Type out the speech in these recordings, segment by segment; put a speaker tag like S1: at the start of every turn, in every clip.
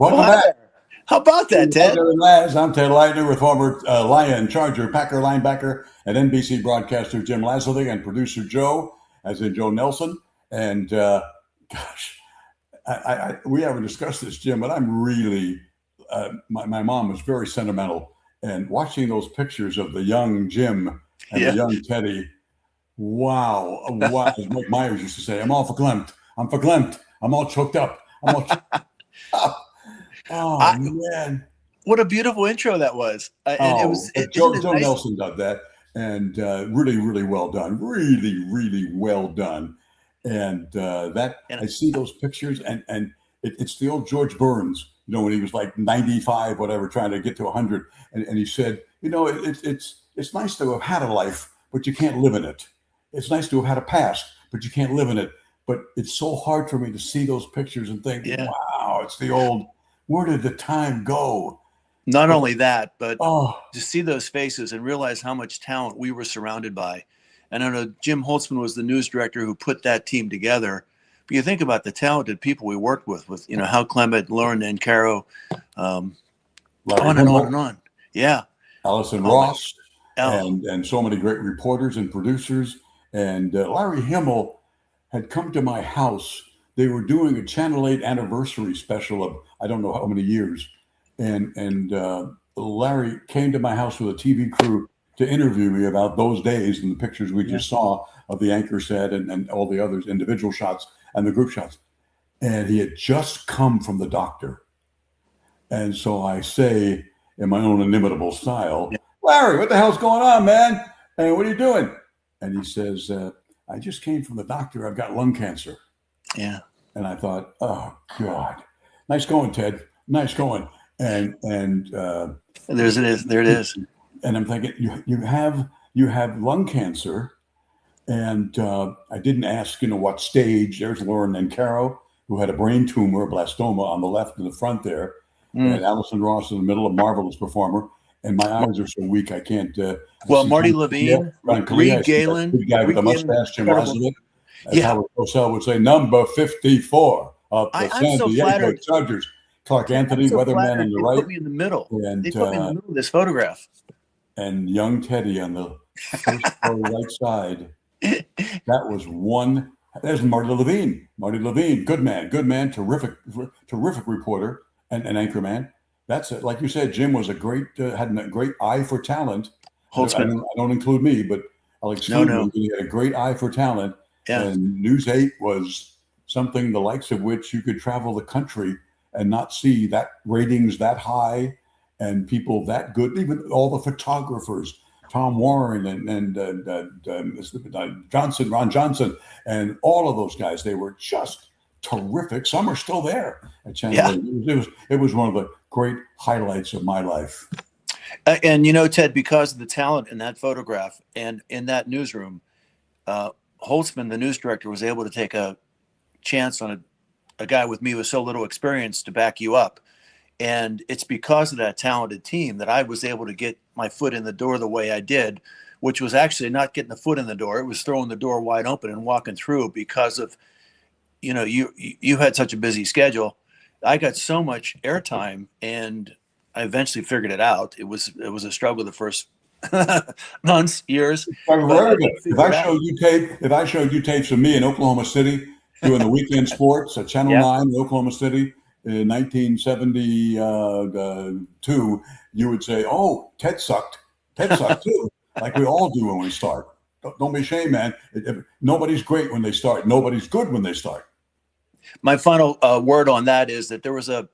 S1: Welcome back.
S2: How about that, Ted?
S1: Leitner Laz. I'm Ted Leitner with former Lion, Charger, Packer linebacker, and NBC broadcaster Jim Lazarly, and producer Joe, as in Joe Nelson. And gosh, we haven't discussed this, Jim, but I'm really, my mom was very sentimental. And watching those pictures of the young Jim and the young Teddy, wow. As Mike Myers used to say, I'm all verklempt. I'm verklempt. I'm all choked up. I'm all choked up. Oh, man.
S2: What a beautiful intro that was. And it was
S1: Joe Nelson did that, and really, really well done. Really, really well done. And I see those pictures, and it's the old George Burns, when he was like 95, whatever, trying to get to 100. And he said, it's nice to have had a life, but you can't live in it. It's nice to have had a past, but you can't live in it. But it's so hard for me to see those pictures and think, wow, it's the old, where did the time go?
S2: Not only that, but to see those faces and realize how much talent we were surrounded by. And I know Jim Holtzman was the news director who put that team together. But you think about the talented people we worked with Hal Clement, Lauren Nancaro, on and on and on. Yeah.
S1: Allison Ross, and so many great reporters and producers. And Larry Himmel had come to my house. They were doing a Channel 8 anniversary special of I don't know how many years. And Larry came to my house with a TV crew to interview me about those days and the pictures we just saw of the anchor set and all the others, individual shots and the group shots. And he had just come from the doctor. And so I say in my own inimitable style, Larry, what the hell's going on, man? And what are you doing? And he says, I just came from the doctor. I've got lung cancer.
S2: Yeah.
S1: And I thought, oh, God. Nice going, Ted. Nice going. And
S2: there it is.
S1: And I'm thinking, you have lung cancer. And I didn't ask, what stage. There's Lauren Nancaro, who had a brain tumor, a blastoma on the left and the front there. And Allison Ross in the middle, a marvelous performer. And my eyes are so weak, I can't.
S2: Marty Levine, Reed Galen.
S1: Big guy with a mustache, Jim Lazarly. As Howard Cosell would say, number 54 of the San Diego Chargers. Clark Anthony, weatherman on the right.
S2: They put me in the middle. They put me in the middle of this photograph.
S1: And young Teddy on the first right side. That was one. There's Marty Levine. Marty Levine, good man, terrific reporter and anchorman. That's it. Like you said, Jim was had a great eye for talent. I don't include me, but I'll exclude him. He had a great eye for talent. Yeah. And News 8 was something the likes of which you could travel the country and not see that ratings that high and people that good. Even all the photographers, Tom Warren and Ron Johnson, and all of those guys, they were just terrific. Some are still there at Channel 8. It was one of the great highlights of my life.
S2: And Ted, because of the talent in that photograph and in that newsroom, Holtzman, the news director, was able to take a chance on a guy with me with so little experience to back you up. And it's because of that talented team that I was able to get my foot in the door the way I did, which was actually not getting the foot in the door. It was throwing the door wide open and walking through because of, you had such a busy schedule. I got so much airtime, and I eventually figured it out. It was a struggle the first months, years.
S1: If I showed you tapes of me in Oklahoma City doing the weekend sports at Channel 9 in Oklahoma City in 1972, you would say, "Oh, Ted sucked. Ted sucked too," like we all do when we start. Don't be ashamed, man. Nobody's great when they start. Nobody's good when they start.
S2: My final word on that is that there was a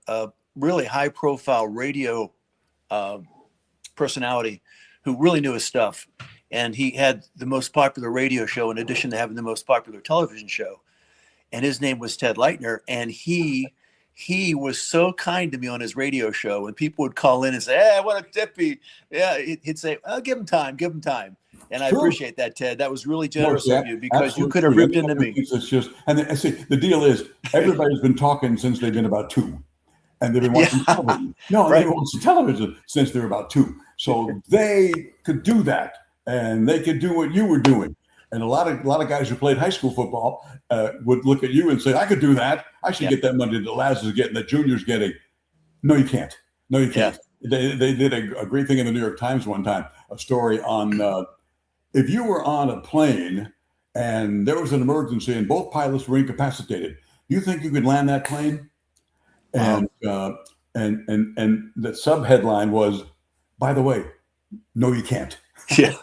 S2: really high-profile radio personality who really knew his stuff, and he had the most popular radio show in addition to having the most popular television show, and his name was Ted Leitner, and he was so kind to me on his radio show, and people would call in and say, "Hey, what a tippy." Yeah, he'd say, "Oh, give him time. And I appreciate that, Ted. That was really generous of you, because you could have ripped into me.
S1: It's just, and see, the deal is, everybody's been talking since they've been about 2, and they've been watching television. They've been watching television since they're about 2. So they could do that, and they could do what you were doing. And a lot of guys who played high school football would look at you and say, "I could do that. I should get that money that Laz is getting, that Junior's getting." No, you can't. No, you
S2: Yeah.
S1: can't. They did a great thing in the New York Times one time, a story on if you were on a plane and there was an emergency and both pilots were incapacitated, you think you could land that plane?
S2: Wow.
S1: And the sub headline was, by the way, no, you can't.
S2: Yeah.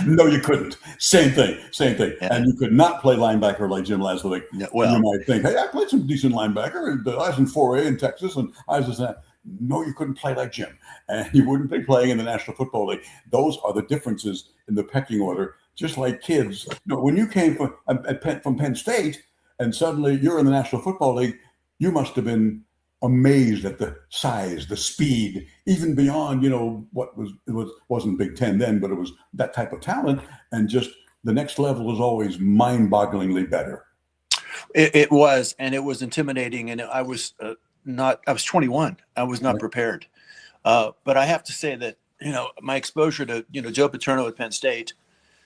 S1: No, you couldn't. Same thing.
S2: Yeah.
S1: And you could not play linebacker like Jim Laz.
S2: Yeah,
S1: You
S2: well,
S1: might think, hey, I played some decent linebacker. And I was in 4A in Texas, and I was just that. No, you couldn't play like Jim, and you wouldn't be playing in the National Football League. Those are the differences in the pecking order. Just like kids, when you came from Penn State, and suddenly you're in the National Football League, you must have been amazed at the size, the speed, even beyond, what wasn't Big Ten then, but it was that type of talent. And just the next level is always mind-bogglingly better.
S2: It was, and it was intimidating. And I was I was 21. I was not prepared. But I have to say that, my exposure to, Joe Paterno at Penn State,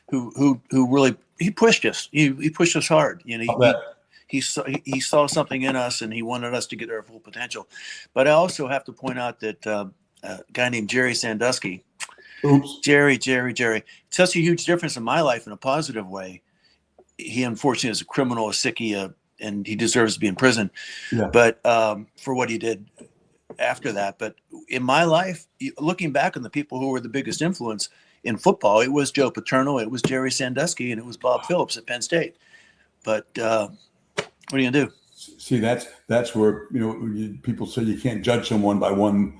S2: who really, he pushed us. He pushed us hard. He saw something in us, and he wanted us to get our full potential. But I also have to point out that a guy named Jerry Sandusky, Jerry, such a huge difference in my life in a positive way. He unfortunately is a criminal, a sickie, and he deserves to be in prison.
S1: Yeah.
S2: But for what he did after that. But in my life, looking back on the people who were the biggest influence in football, it was Joe Paterno, it was Jerry Sandusky, and it was Bob Phillips at Penn State. But what are you gonna do?
S1: See, that's where people say you can't judge someone by one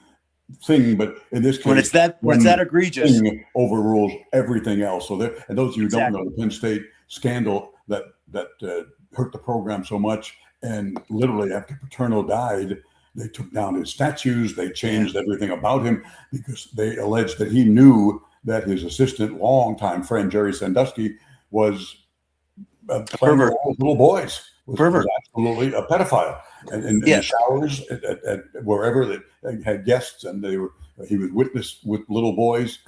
S1: thing, but in this case,
S2: when it's that egregious,
S1: overrules everything else. So and those of you who don't know, the Penn State scandal that hurt the program so much, and literally after Paterno died, they took down his statues, they changed everything about him because they alleged that he knew that his assistant, longtime friend Jerry Sandusky, was playing with little boys. Was absolutely a pedophile, and in the showers at wherever they had guests, and he was witnessed with little boys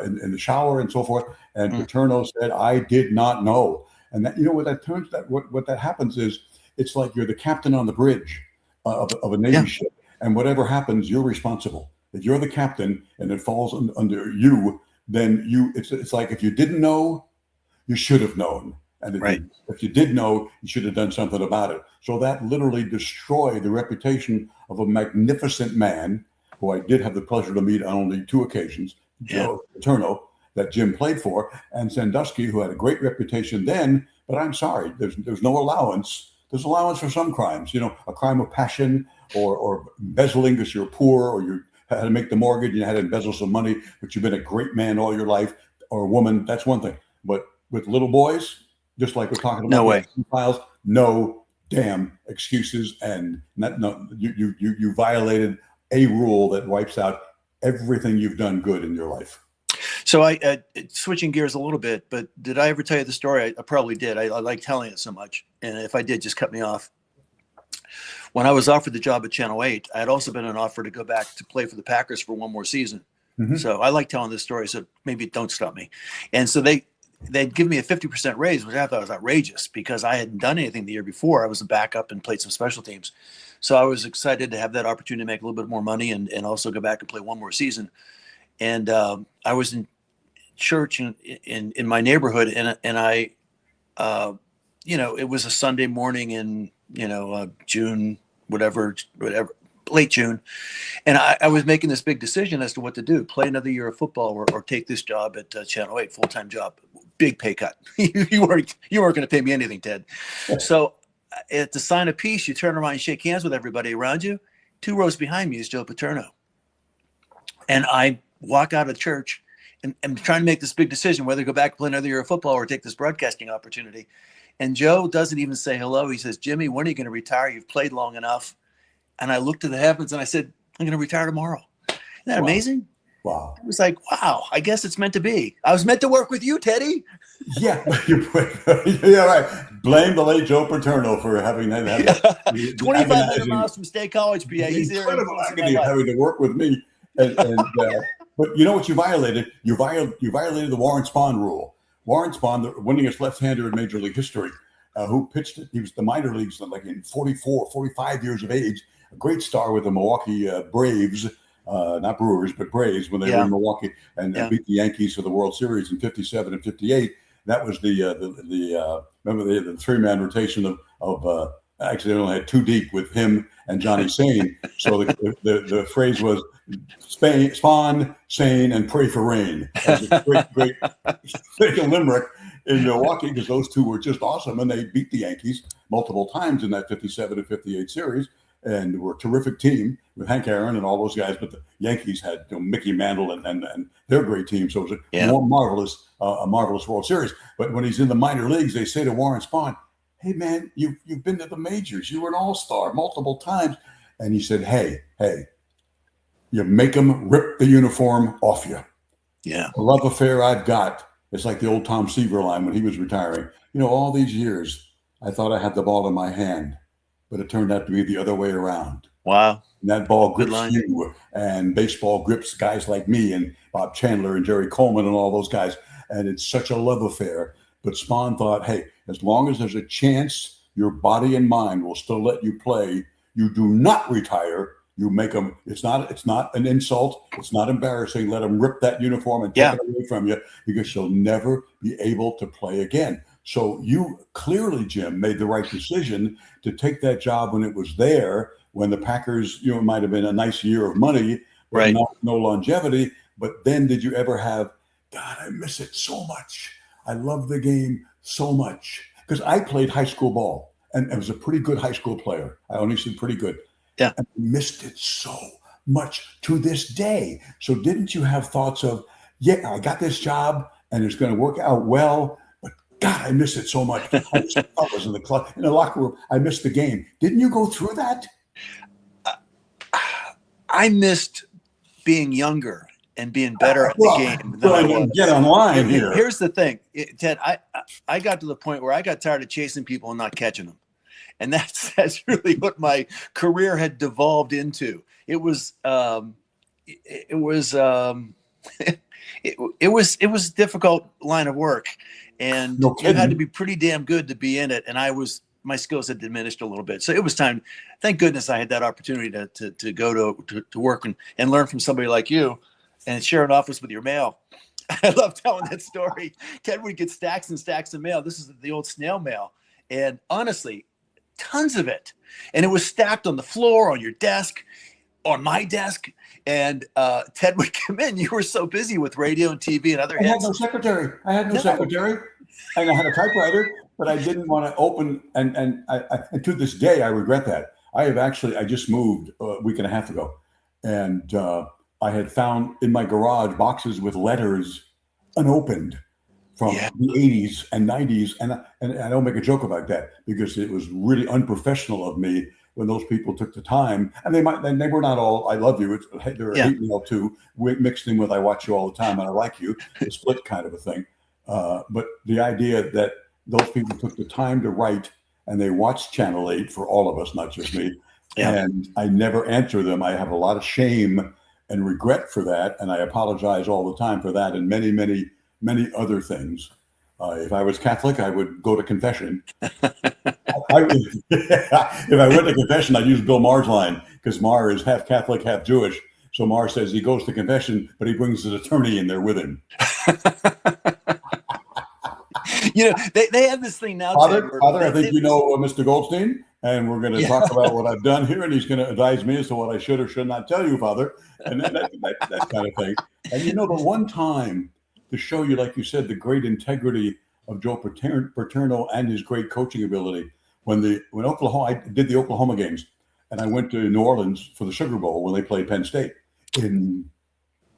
S1: in the shower and so forth. And Paterno said, "I did not know." And that what that happens is, it's like you're the captain on the bridge of a Navy ship, and whatever happens, you're responsible. If you're the captain and it falls under you, then it's like if you didn't know, you should have known. And if you did know, you should have done something about it. So that literally destroyed the reputation of a magnificent man who I did have the pleasure to meet on only 2 occasions, Joe Paterno, that Jim played for, and Sandusky, who had a great reputation then. But I'm sorry, there's no allowance. There's allowance for some crimes, a crime of passion or embezzling because you're poor or you had to make the mortgage, you had to embezzle some money, but you've been a great man all your life, or a woman, that's one thing. But with little boys, just like we're talking about,
S2: no way.
S1: Files, no damn excuses, and you violated a rule that wipes out everything you've done good in your life.
S2: So I switching gears a little bit, but did I ever tell you the story? I probably did. I like telling it so much, and if I did, just cut me off. When I was offered the job at Channel 8, I had also been an offer to go back to play for the Packers for one more season. Mm-hmm. So I like telling this story, so maybe don't stop me. And so they'd give me a 50% raise, which I thought was outrageous because I hadn't done anything the year before. I was a backup and played some special teams. So I was excited to have that opportunity to make a little bit more money and also go back and play one more season. And I was in church in my neighborhood, and I, it was a Sunday morning in, June, whatever, late June. And I was making this big decision as to what to do, play another year of football or take this job at Channel 8, full-time job, big pay cut. you weren't going to pay me anything, Ted. So to sign a peace, you turn around and shake hands with everybody around you. 2 rows behind me is Joe Paterno. And I walk out of church and I'm trying to make this big decision, whether to go back and play another year of football or take this broadcasting opportunity. And Joe doesn't even say hello. He says, "Jimmy, when are you going to retire? You've played long enough." And I looked to the heavens and I said, "I'm going to retire tomorrow." Isn't that amazing?
S1: Wow.
S2: It was like, wow, I guess it's meant to be. I was meant to work with you, Teddy.
S1: Yeah. Yeah, right. Blame the late Joe Paterno for having that.
S2: 2,500 miles from State College, PA. He's there.
S1: Incredible agony having to work with me. But you know what you violated? You violated the Warren Spahn rule. Warren Spahn, the winningest left-hander in Major League history, who pitched it. He was the minor leagues like in 44, 45 years of age. A great star with the Milwaukee Braves, not Brewers, but Braves when they were in Milwaukee and beat the Yankees for the World Series in '57 and '58. That was remember they had the three-man rotation of actually they only had two deep with him and Johnny Sane. So the phrase was spawn, Sane, and pray for rain. That was a great limerick in Milwaukee because those two were just awesome. And they beat the Yankees multiple times in that 57 and 58 series and were a terrific team with Hank Aaron and all those guys. But the Yankees had Mickey Mantle and their great team. So it was a marvelous World Series. But when he's in the minor leagues, they say to Warren Spahn, hey, man, you've been to the majors. You were an all-star multiple times. And he said, hey, you make them rip the uniform off you.
S2: Yeah.
S1: The love affair I've got, it's like the old Tom Seaver line when he was retiring. All these years, I thought I had the ball in my hand, but it turned out to be the other way around.
S2: Wow.
S1: And that ball grips you, and baseball grips guys like me and Bob Chandler and Jerry Coleman and all those guys. And it's such a love affair. But Spahn thought, hey, as long as there's a chance your body and mind will still let you play, you do not retire. You make them. It's not an insult. It's not embarrassing. Let them rip that uniform and take it away from you because you'll never be able to play again. So you clearly, Jim, made the right decision to take that job when it was there, when the Packers, it might have been a nice year of money, but no longevity. But then did you ever have, God, I miss it so much. I love the game so much because I played high school ball and I was a pretty good high school player. I only said pretty good.
S2: Yeah.
S1: And I missed it so much to this day. So didn't you have thoughts of, I got this job and it's going to work out well, but God, I miss it so much. I miss the fellas in the club, in the locker room. I missed the game. Didn't you go through that?
S2: I missed being younger and being better at the game than I was.
S1: Get online here.
S2: Here's the thing, Ted. I got to the point where I got tired of chasing people and not catching them. And that's really what my career had devolved into. It was a difficult line of work, and you had to be pretty damn good to be in it. And my skills had diminished a little bit, so it was time. Thank goodness I had that opportunity to go to work and learn from somebody like you, and share an office with your mail. I love telling that story. Ted would get stacks and stacks of mail. This is the old snail mail, and honestly, tons of it. And it was stacked on the floor, on your desk, on my desk. And Ted would come in. You were so busy with radio and TV and other hits.
S1: I had no secretary. And I had a typewriter, but I didn't want to open. And to this day, I regret that. I just moved a week and a half ago. And I had found in my garage boxes with letters unopened from the 80s and 90s. And I don't make a joke about that because it was really unprofessional of me when those people took the time. And they were not all, I love you. They're a hate mail too, mixed in with I watch you all the time and I like you, the split kind of a thing. But the idea that those people took the time to write and they watched Channel 8 for all of us, not just me. And I never answer them. I have a lot of shame and regret for that. And I apologize all the time for that and many, many, many other things. If I was Catholic, I would go to confession. If I went to confession, I'd use Bill Maher's line because Maher is half Catholic, half Jewish. So Maher says he goes to confession, but he brings his attorney in there with him.
S2: They have this thing now.
S1: Father, I think you know Mr. Goldstein, and we're going to talk about what I've done here, and he's going to advise me as to what I should or should not tell you, Father, and that kind of thing. And the one time to show you, like you said, the great integrity of Joe Paterno and his great coaching ability. When Oklahoma, I did the Oklahoma games, and I went to New Orleans for the Sugar Bowl when they played Penn State in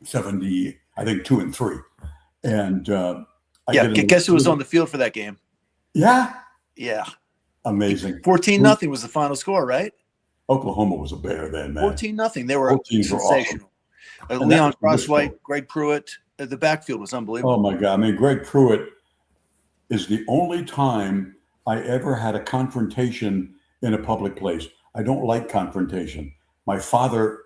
S1: 70, I think 2 and 3. And
S2: guess who was on the field for that game?
S1: Yeah. Amazing.
S2: 14-0 was the final score, right?
S1: Oklahoma was a bear then, man.
S2: 14-0. They were sensational. Awesome. Leon Crosswhite, Greg Pruitt. The backfield was unbelievable.
S1: Oh, my God. I mean, Greg Pruitt is the only time I ever had a confrontation in a public place. I don't like confrontation. My father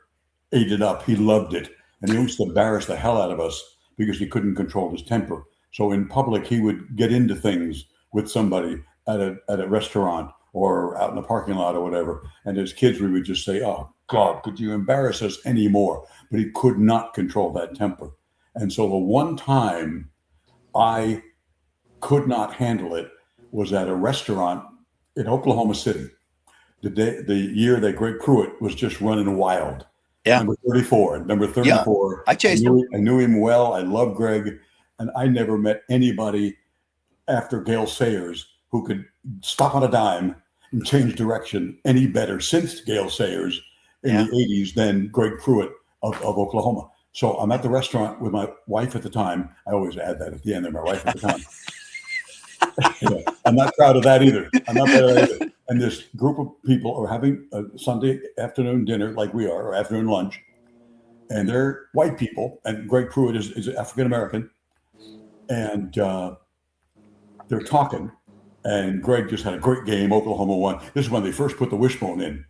S1: ate it up. He loved it. And he used to embarrass the hell out of us because he couldn't control his temper. So in public, he would get into things with somebody at a restaurant or out in the parking lot or whatever. And as kids, we would just say, "Oh God, could you embarrass us anymore?" But he could not control that temper. And so the one time I could not handle it was at a restaurant in Oklahoma City. The year that Greg Pruitt was just running wild.
S2: Yeah.
S1: Number 34. Number 34.
S2: Yeah, I chased him.
S1: I knew him well. I love Greg. And I never met anybody after Gale Sayers who could stop on a dime and change direction any better since Gale Sayers in the 80s than Greg Pruitt of Oklahoma. So I'm at the restaurant with my wife at the time. I always add that at the end there, my wife at the time. I'm not proud of that either. I'm not proud of that either. And this group of people are having a Sunday afternoon dinner like we are, or afternoon lunch. And they're white people. And Greg Pruitt is African-American. And they're talking. And Greg just had a great game. Oklahoma won. This is when they first put the wishbone in.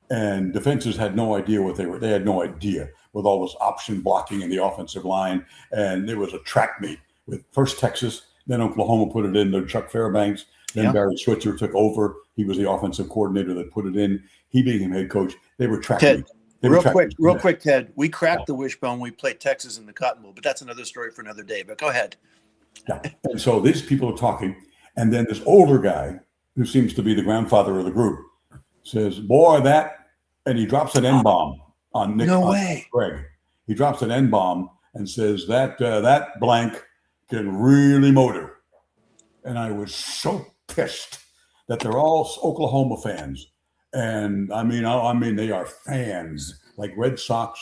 S1: And defenses had no idea what they were. They had no idea with all this option blocking in the offensive line. And there was a track meet with first Texas, then Oklahoma put it in. Then Chuck Fairbanks. Then Barry Switzer took over. He was the offensive coordinator that put it in. He became head coach. They were track meet.
S2: Real quick, Ted. We cracked the wishbone. We played Texas in the Cotton Bowl, but that's another story for another day. But go ahead.
S1: Yeah. And so these people are talking. And then this older guy, who seems to be the grandfather of the group, says, "Boy, that," and he drops an N-bomb on Nick.
S2: No way.
S1: Greg. He drops an N-bomb and says, that blank can really motor. And I was so pissed that they're all Oklahoma fans. And I mean, they are fans, like Red Sox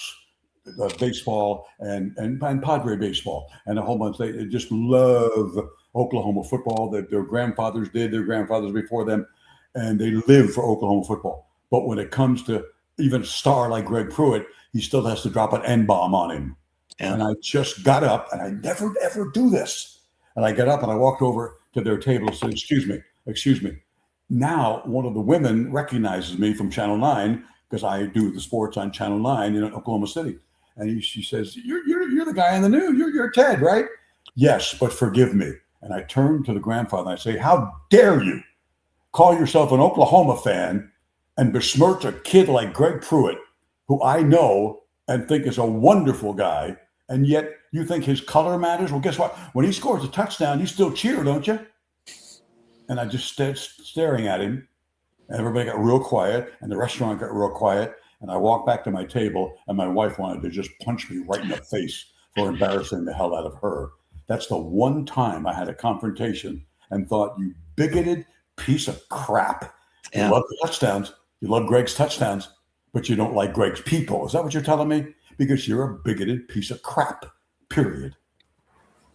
S1: baseball and Padre baseball and a whole bunch. They just love Oklahoma football. That their grandfathers did, their grandfathers before them, and they live for Oklahoma football. But when it comes to even a star like Greg Pruitt, he still has to drop an N-bomb on him. Yeah. And I just got up, and I never ever do this. And I got up and I walked over to their table and said, excuse me. Now, one of the women recognizes me from Channel 9 because I do the sports on Channel 9 in Oklahoma City. And she says, you're the guy on the news. You're Ted, right? Yes, but forgive me. And I turn to the grandfather and I say, how dare you call yourself an Oklahoma fan and besmirch a kid like Greg Pruitt, who I know and think is a wonderful guy, and yet you think his color matters? Well, guess what? When he scores a touchdown, you still cheer, don't you? And I just staring at him. And everybody got real quiet, and the restaurant got real quiet. And I walked back to my table, and my wife wanted to just punch me right in the face for embarrassing the hell out of her. That's the one time I had a confrontation and thought, you bigoted piece of crap. You love the touchdowns. You love Greg's touchdowns, but you don't like Greg's people. Is that what you're telling me? Because you're a bigoted piece of crap, period.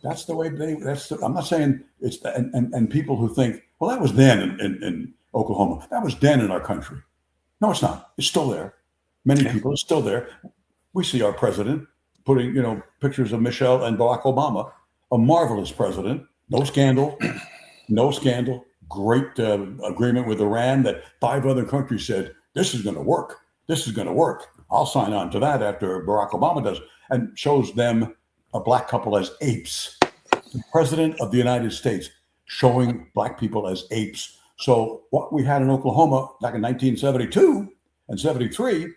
S1: That's the way I'm not saying it's, and people who think, well, that was then in Oklahoma. That was then in our country. No, it's not. It's still there. Many people are still there. We see our president putting, pictures of Michelle and Barack Obama, a marvelous president, no scandal, great agreement with Iran that 5 other countries said, this is going to work. This is going to work. I'll sign on to that after Barack Obama does, and shows them a black couple as apes. The president of the United States showing black people as apes. So what we had in Oklahoma back in 1972 and 73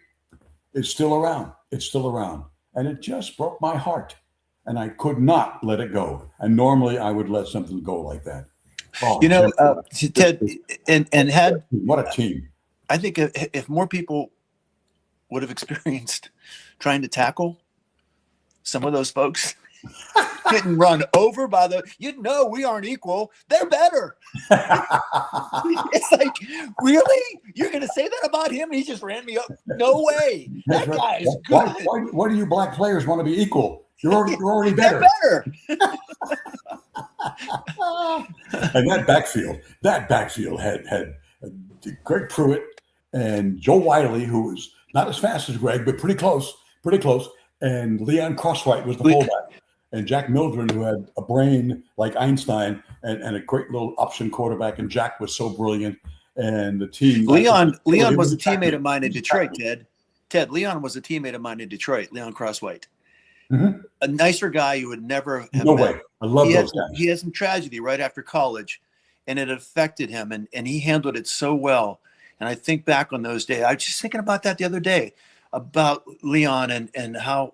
S1: is still around. It's still around. And it just broke my heart. And I could not let it go. And normally I would let something go like that. Oh,
S2: Ted, and had
S1: what a team.
S2: I think if more people would have experienced trying to tackle some of those folks getting run over by we aren't equal. They're better. It's like, really? You're going to say that about him? He just ran me up. No way. That guy is good.
S1: Why do you black players want to be equal? You're already better.
S2: They're better.
S1: And that backfield had Greg Pruitt and Joe Wiley, who was not as fast as Greg, but pretty close. And Leon Crosswhite was the fullback. And Jack Mildren, who had a brain like Einstein and a great little option quarterback. And Jack was so brilliant. And the team.
S2: Leon was a teammate of mine in Detroit, Ted. Leon was a teammate of mine in Detroit, Leon Crosswhite. Mm-hmm. A nicer guy you would never have met.
S1: Way. I love those guys.
S2: He had some tragedy right after college. and it affected him, and he handled it so well. And I think back on those days. I was just thinking about that the other day, about Leon and how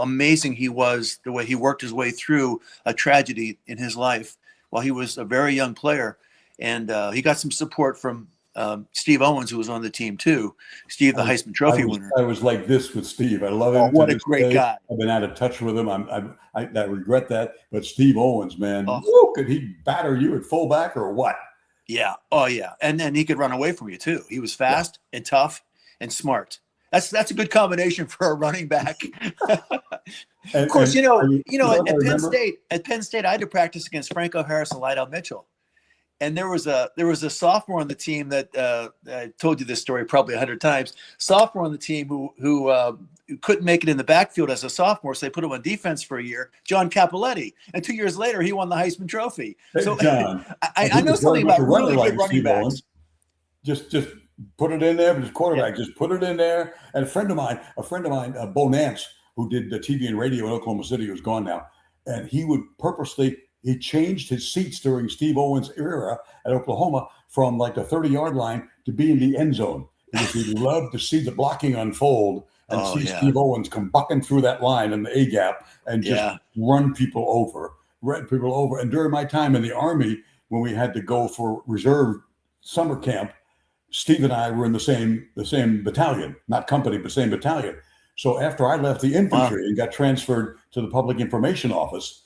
S2: amazing he was, the way he worked his way through a tragedy in his life while he was a very young player. And he got some support from Steve Owens, who was on the team too. Steve, the Heisman Trophy winner.
S1: I was like this with Steve. I love him.
S2: Oh, what a great guy.
S1: I've been out of touch with him. I regret that. But Steve Owens, man, woo, could he batter you at fullback or what?
S2: Yeah. Oh, yeah. And then he could run away from you too. He was fast and tough and smart. That's a good combination for a running back. Of course, at Penn State, I had to practice against Franco Harris and Lydell Mitchell. And there was a sophomore on the team that I told you this story probably 100 times. Sophomore on the team who couldn't make it in the backfield as a sophomore, so they put him on defense for a year. John Capoletti, and 2 years later, he won the Heisman Trophy.
S1: Hey,
S2: so
S1: John,
S2: I know something about really good running backs.
S1: Just put it in there, but his quarterback, just put it in there. And a friend of mine, Bo Nance, who did the TV and radio in Oklahoma City, who's gone now, and he would purposely. He changed his seats during Steve Owens' era at Oklahoma from like the 30-yard line to be in the end zone because he loved to see the blocking unfold and Steve Owens come bucking through that line in the A-gap and just run people over. And during my time in the Army, when we had to go for reserve summer camp, Steve and I were in the same battalion, not company, but same battalion. So after I left the infantry and got transferred to the public information office,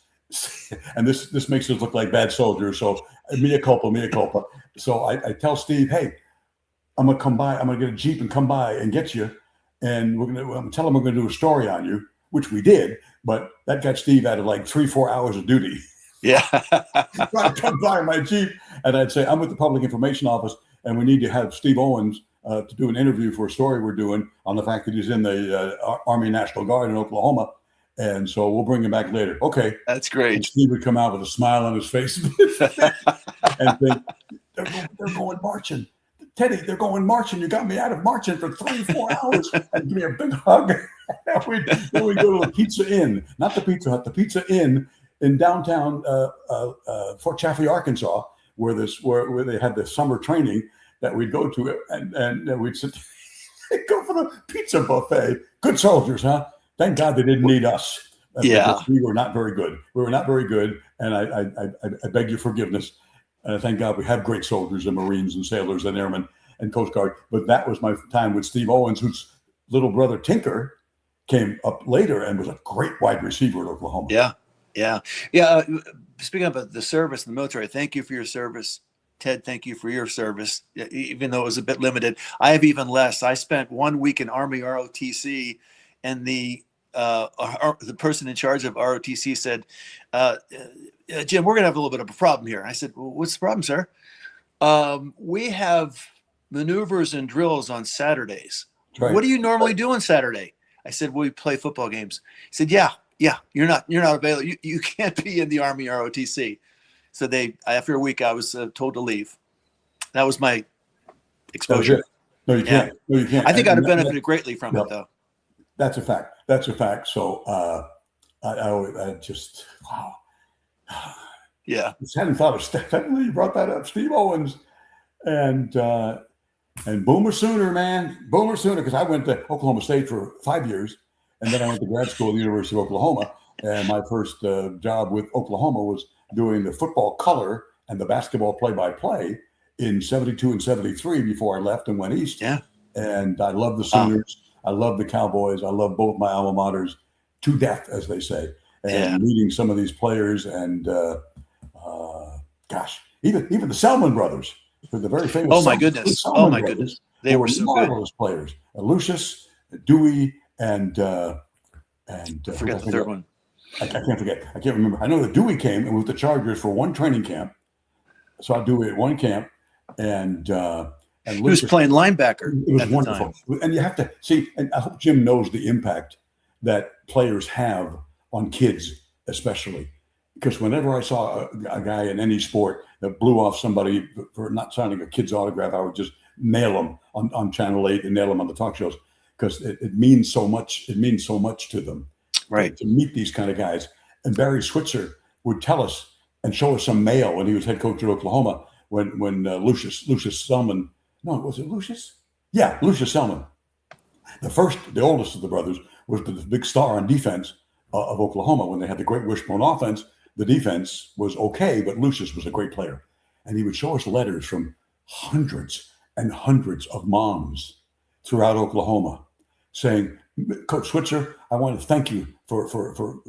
S1: and this makes us look like bad soldiers. So mea culpa. So I tell Steve, hey, I'm gonna come by. I'm gonna get a Jeep and come by and get you. And I'm gonna tell him we're gonna do a story on you, which we did. But that got Steve out of like 3-4 hours of duty.
S2: Yeah,
S1: I'd come by in my Jeep, and I'd say, I'm with the public information office, and we need to have Steve Owens to do an interview for a story we're doing on the fact that he's in the Army National Guard in Oklahoma. And so we'll bring him back later. Okay.
S2: That's great.
S1: And Steve would come out with a smile on his face and think, they're going marching. Teddy, they're going marching. You got me out of marching for 3-4 hours. And give me a big hug. Then we go to the Pizza Inn, not the Pizza Hut, the Pizza Inn in downtown Fort Chaffee, Arkansas, where they had the summer training that we'd go to. And we'd sit go for the pizza buffet. Good soldiers, huh? Thank God they didn't need us. We were not very good. And I beg your forgiveness. Thank God we have great soldiers and Marines and sailors and airmen and Coast Guard. But that was my time with Steve Owens, whose little brother Tinker came up later and was a great wide receiver at Oklahoma.
S2: Yeah. Speaking of the service in the military, thank you for your service. Ted, thank you for your service, even though it was a bit limited. I have even less. I spent 1 week in Army ROTC, and the person in charge of ROTC said, Jim, we're going to have a little bit of a problem here. I said, well, what's the problem, sir? We have maneuvers and drills on Saturdays. Right. What do you normally do on Saturday? I said, we play football games. He said, yeah, you're not available. You can't be in the Army ROTC. So after a week, I was told to leave. That was my exposure.
S1: No, you can't. No, you can't.
S2: I think I'd have benefited greatly from it, though.
S1: That's a fact. So I just, wow.
S2: Yeah.
S1: Just hadn't thought of Stephanie. You brought that up. Steve Owens and Boomer Sooner, man. Boomer Sooner, because I went to Oklahoma State for 5 years, and then I went to grad school at the University of Oklahoma. And my first job with Oklahoma was doing the football color and the basketball play-by-play in 72 and 73 before I left and went east.
S2: Yeah.
S1: And I love the Sooners. I love the Cowboys. I love both my alma maters to death, as they say. And meeting some of these players and, even the Selman brothers, the very famous.
S2: Oh, my goodness.
S1: Selman
S2: Goodness. They were so
S1: marvelous players. Lucius, Dewey, and
S2: forget the third one.
S1: I can't forget. I can't remember. I know that Dewey came and with the Chargers for one training camp. So I Dewey at one camp, and
S2: he was playing linebacker.
S1: It was wonderful. And you have to see, and I hope Jim knows the impact that players have on kids, especially. Because whenever I saw a guy in any sport that blew off somebody for not signing a kid's autograph, I would just nail them on Channel 8 and nail them on the talk shows because it means so much. It means so much to them.
S2: Right.
S1: To meet these kind of guys. And Barry Switzer would tell us and show us some mail when he was head coach at Oklahoma. When Lucius Selman, no, was it Lucius? Yeah, Lucius Selman, the oldest of the brothers, was the big star on defense of Oklahoma. When they had the great wishbone offense, the defense was okay, but Lucius was a great player. And he would show us letters from hundreds and hundreds of moms throughout Oklahoma saying, Coach Switzer, I want to thank you for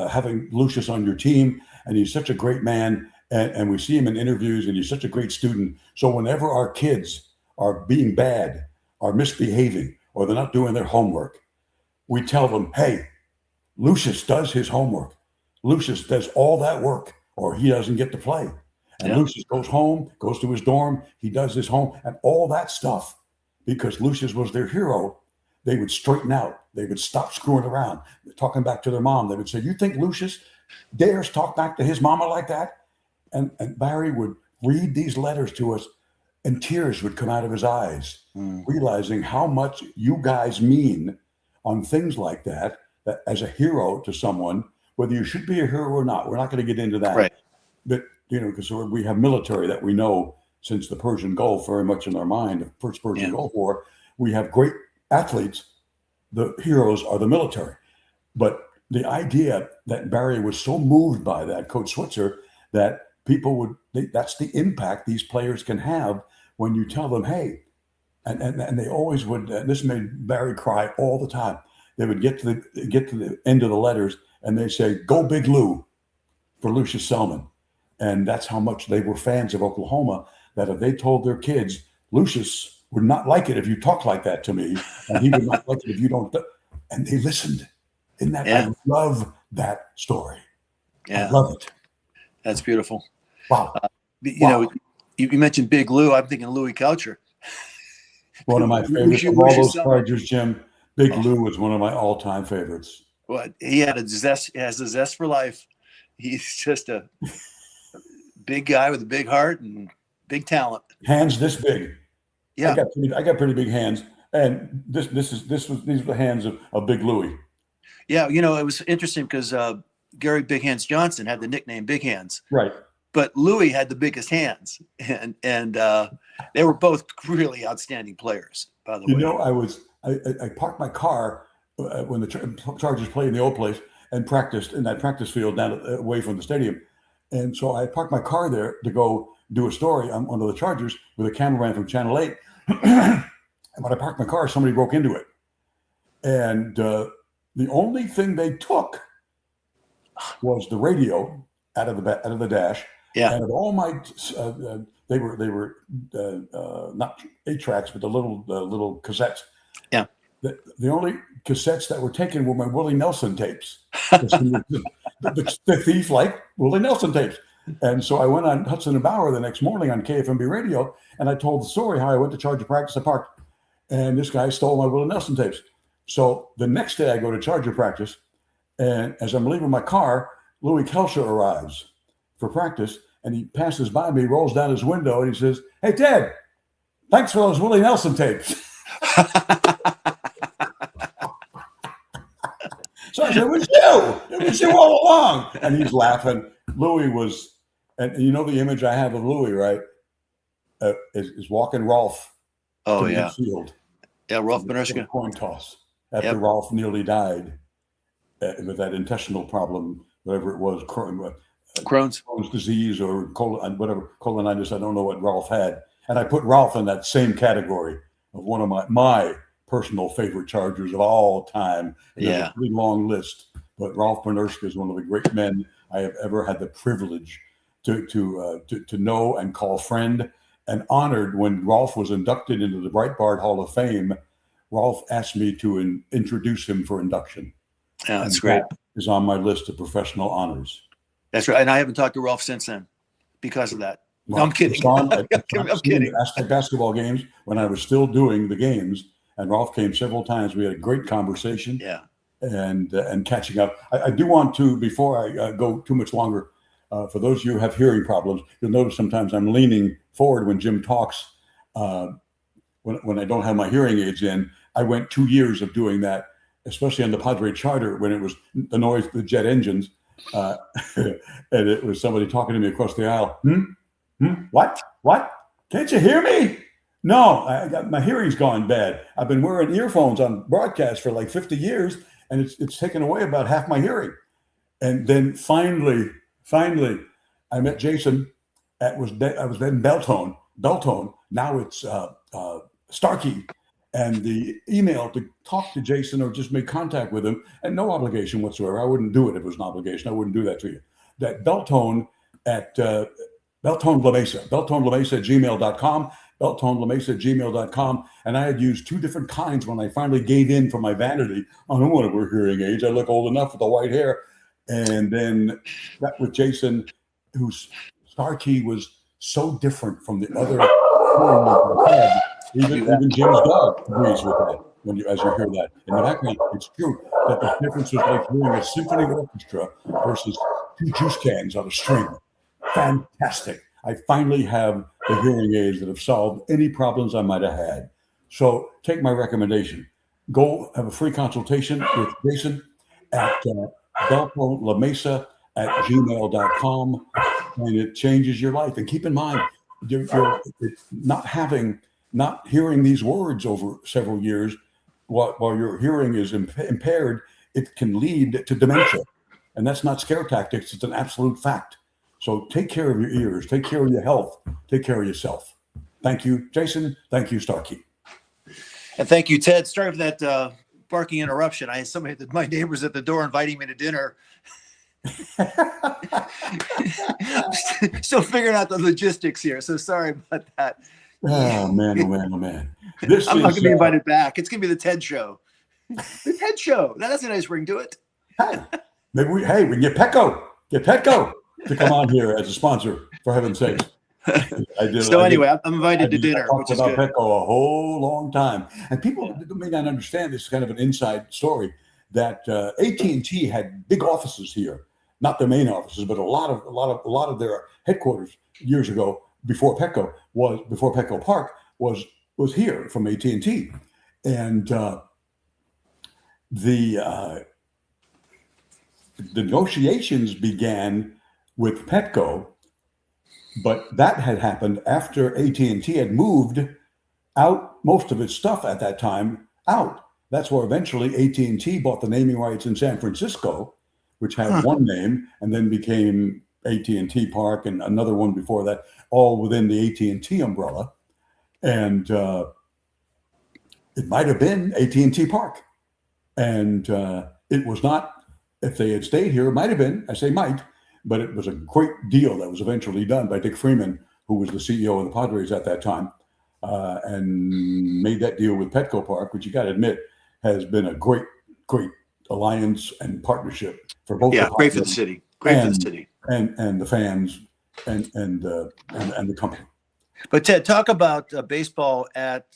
S1: having Lucius on your team. And he's such a great man. And we see him in interviews, and he's such a great student. So whenever our kids are being bad, are misbehaving, or they're not doing their homework, we tell them, hey, Lucius does his homework. Lucius does all that work, or he doesn't get to play. And Lucius goes home, goes to his dorm, he does his home, and all that stuff. Because Lucius was their hero, they would straighten out. They would stop screwing around, talking back to their mom. They would say, you think Lucius dares talk back to his mama like that? And Barry would read these letters to us, and tears would come out of his eyes, realizing how much you guys mean on things like that as a hero to someone, whether you should be a hero or not. We're not going to get into that.
S2: Right.
S1: But, because we have military that we know since the Persian Gulf very much in our mind, the first Persian Gulf War. We have great athletes. The heroes are the military. But the idea that Barry was so moved by that, Coach Switzer, that people that's the impact these players can have when you tell them, hey, and they always would, this made Barry cry all the time. They would get to the end of the letters and they say, go Big Lou for Lucius Selman. And that's how much they were fans of Oklahoma, that if they told their kids, Lucius would not like it if you talk like that to me, and he would not like it if you don't. And they listened. I love that story.
S2: Yeah.
S1: I love it.
S2: That's beautiful.
S1: Wow.
S2: You mentioned Big Lou. I'm thinking Louis Coucher.
S1: One of my favorites of all those Chargers, Jim. Big Lou was one of my all-time favorites.
S2: Well, he had a zest for life. He's just a big guy with a big heart and big talent. Hands
S1: this big.
S2: Yeah,
S1: I got pretty big hands, and these were the hands of Big Louie.
S2: Yeah, it was interesting because Gary Big Hands Johnson had the nickname Big Hands,
S1: right?
S2: But Louie had the biggest hands, and they were both really outstanding players. By the way,
S1: I parked my car when the Chargers played in the old place and practiced in that practice field down away from the stadium. And so I parked my car there to go do a story on one of the Chargers with a cameraman from Channel 8. And when I parked my car, somebody broke into it. And the only thing they took was the radio out of the dash.
S2: Yeah.
S1: And of all my, they were not 8-tracks, but the little cassettes.
S2: Yeah.
S1: The only cassettes that were taken were my Willie Nelson tapes. The thief liked Willie Nelson tapes. And so I went on Hudson and Bauer the next morning on KFMB radio, and I told the story how I went to Charger practice. I parked, and this guy stole my Willie Nelson tapes. So the next day I go to Charger practice, and as I'm leaving my car, Louis Kelsher arrives for practice, and he passes by me, rolls down his window, and he says, "Hey, Ted, thanks for those Willie Nelson tapes." So I said, it was you all along. And he's laughing. Louis was, and the image I have of Louis, right? Is walking Rolf.
S2: Oh,
S1: to
S2: yeah.
S1: Field.
S2: Yeah, Rolf Benerska.
S1: Coin toss after Rolf nearly died with that intestinal problem, whatever it was,
S2: Crohn's
S1: disease or colonitis. I don't know what Rolf had. And I put Rolf in that same category of one of my personal favorite Chargers of all time. There's a pretty long list, but Rolf Benerska is one of the great men I have ever had the privilege to know and call friend, and honored. When Rolf was inducted into the Breitbart Hall of Fame, Rolf asked me to introduce him for induction.
S2: Yeah, that's great.
S1: That is on my list of professional honors.
S2: That's right. And I haven't talked to Rolf since then because of that.
S1: Well,
S2: no, I'm kidding.
S1: I'm kidding. Aztec basketball games when I was still doing the games, and Rolf came several times. We had a great conversation.
S2: Yeah.
S1: And catching up. I do want to, before I go too much longer, for those of you who have hearing problems, you'll notice sometimes I'm leaning forward when Jim talks. When I don't have my hearing aids in, I went 2 years of doing that, especially on the Padre Charter when it was the noise of the jet engines. uh, and it was somebody talking to me across the aisle. What? Can't you hear me? No, my hearing's gone bad. I've been wearing earphones on broadcast for like 50 years, and it's taken away about half my hearing. And then finally, I met Jason. I was in Beltone. Now it's Starkey. And the email to talk to Jason or just make contact with him, and no obligation whatsoever. I wouldn't do it if it was an obligation. I wouldn't do that to you. That Beltone at Beltone La Mesa, BeltoneLaMesa@gmail.com, BeltoneLaMesa@gmail.com. And I had used two different kinds when I finally gave in for my vanity. I don't want to wear hearing aids. I look old enough with the white hair. And then that with Jason, whose Starkey was so different from the other. Even Jim's dog agrees with that as you hear that in the background. It's true that the difference is like hearing a symphony orchestra versus two juice cans on a string. Fantastic. I finally have the hearing aids that have solved any problems I might have had. So take my recommendation. Go have a free consultation with Jason at BeltoneLaMesa@gmail.com, and it changes your life. And keep in mind, you're not hearing these words over several years while your hearing is impaired, it can lead to dementia. And that's not scare tactics. It's an absolute fact. So take care of your ears, take care of your health, take care of yourself. Thank you, Jason. Thank you, Starkey.
S2: And thank you, Ted. Sorry for that barking interruption. I had my neighbors at the door inviting me to dinner. Still figuring out the logistics here. So sorry about that.
S1: Oh man. I'm not going to
S2: be invited back. It's going to be the Ted Show. The Ted Show. That's a nice ring to it.
S1: Hey, maybe we can get Petco to come on here as a sponsor, for heaven's sakes.
S2: Anyway, I'm invited to dinner, which is good.
S1: Petco a whole long time. And people may not understand, this is kind of an inside story, that AT&T had big offices here, not their main offices, but a lot of their headquarters years ago, before Petco Park was here from AT&T. And the negotiations began with Petco, but that had happened after AT&T had moved out most of its stuff at that time out. That's where eventually AT&T bought the naming rights in San Francisco, which had one name, and then became AT&T Park, and another one before that, all within the AT&T umbrella. And it might have been AT&T Park. And it was not, if they had stayed here, it might have been, I say might, but it was a great deal that was eventually done by Dick Freeman, who was the CEO of the Padres at that time, and made that deal with Petco Park, which you got to admit has been a great alliance and partnership for both.
S2: Yeah, great for the city. For the city.
S1: And the fans and the company.
S2: But Ted, talk about baseball at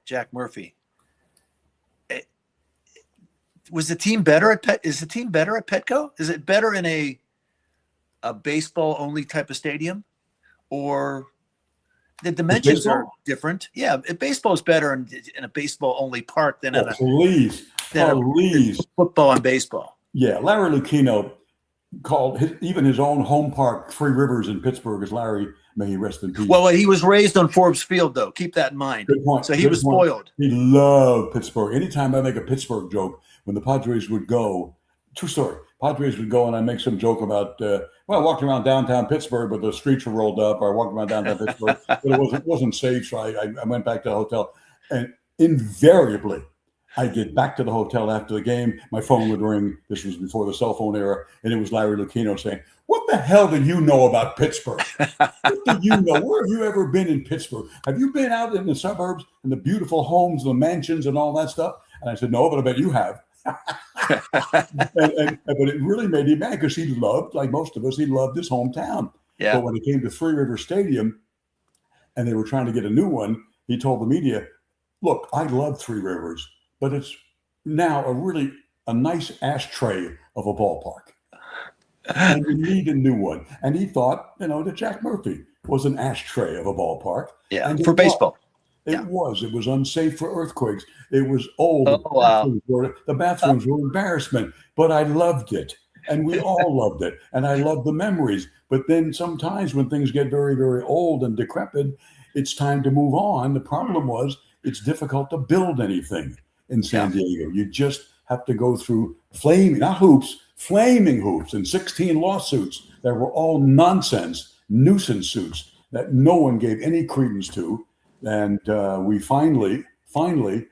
S2: Jack Murphy. Was the team better at Is the team better at Petco? Is it better in a baseball only type of stadium, or the dimensions are different? Yeah, baseball is better in a baseball only park than in a football and baseball.
S1: Yeah, Larry Lucchino called even his own home park Three Rivers in Pittsburgh, as Larry, may he rest in peace.
S2: Well, he was raised on Forbes Field, though. Keep that in mind.
S1: Good point.
S2: So he was spoiled.
S1: He loved Pittsburgh. Anytime I make a Pittsburgh joke, when the Padres would go, true story, Padres would go and I make some joke about, I walked around downtown Pittsburgh, but the streets were rolled up. Or I walked around downtown Pittsburgh, but it wasn't safe. So I went back to the hotel, and invariably, I get back to the hotel after the game. My phone would ring. This was before the cell phone era, and it was Larry Lucchino saying, "What the hell do you know about Pittsburgh? What do you know? Where have you ever been in Pittsburgh? Have you been out in the suburbs and the beautiful homes, the mansions, and all that stuff?" And I said, "No, but I bet you have." But it really made him mad because he loved, like most of us, he loved his hometown.
S2: Yeah.
S1: But when it came to Three River Stadium, and they were trying to get a new one, he told the media, "Look, I love Three Rivers, but it's now a nice ashtray of a ballpark. And we need a new one." And he thought, that Jack Murphy was an ashtray of a ballpark.
S2: Yeah,
S1: and
S2: for baseball.
S1: It was unsafe for earthquakes. It was old.
S2: Oh, wow.
S1: The bathrooms were embarrassment, but I loved it. And we all loved it. And I love the memories. But then sometimes when things get very, very old and decrepit, it's time to move on. The problem was it's difficult to build anything in San Diego. You just have to go through flaming hoops and 16 lawsuits that were all nonsense, nuisance suits that no one gave any credence to. And we finally,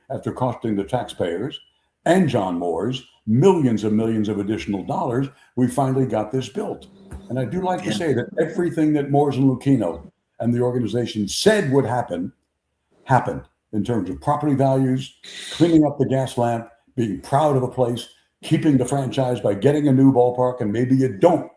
S1: after costing the taxpayers and John Moore's millions and millions of additional dollars, we finally got this built. And I do like to say that everything that Moores and Lucchino and the organization said would happen, happened in terms of property values, cleaning up the gas lamp, being proud of a place, keeping the franchise by getting a new ballpark. And maybe you don't,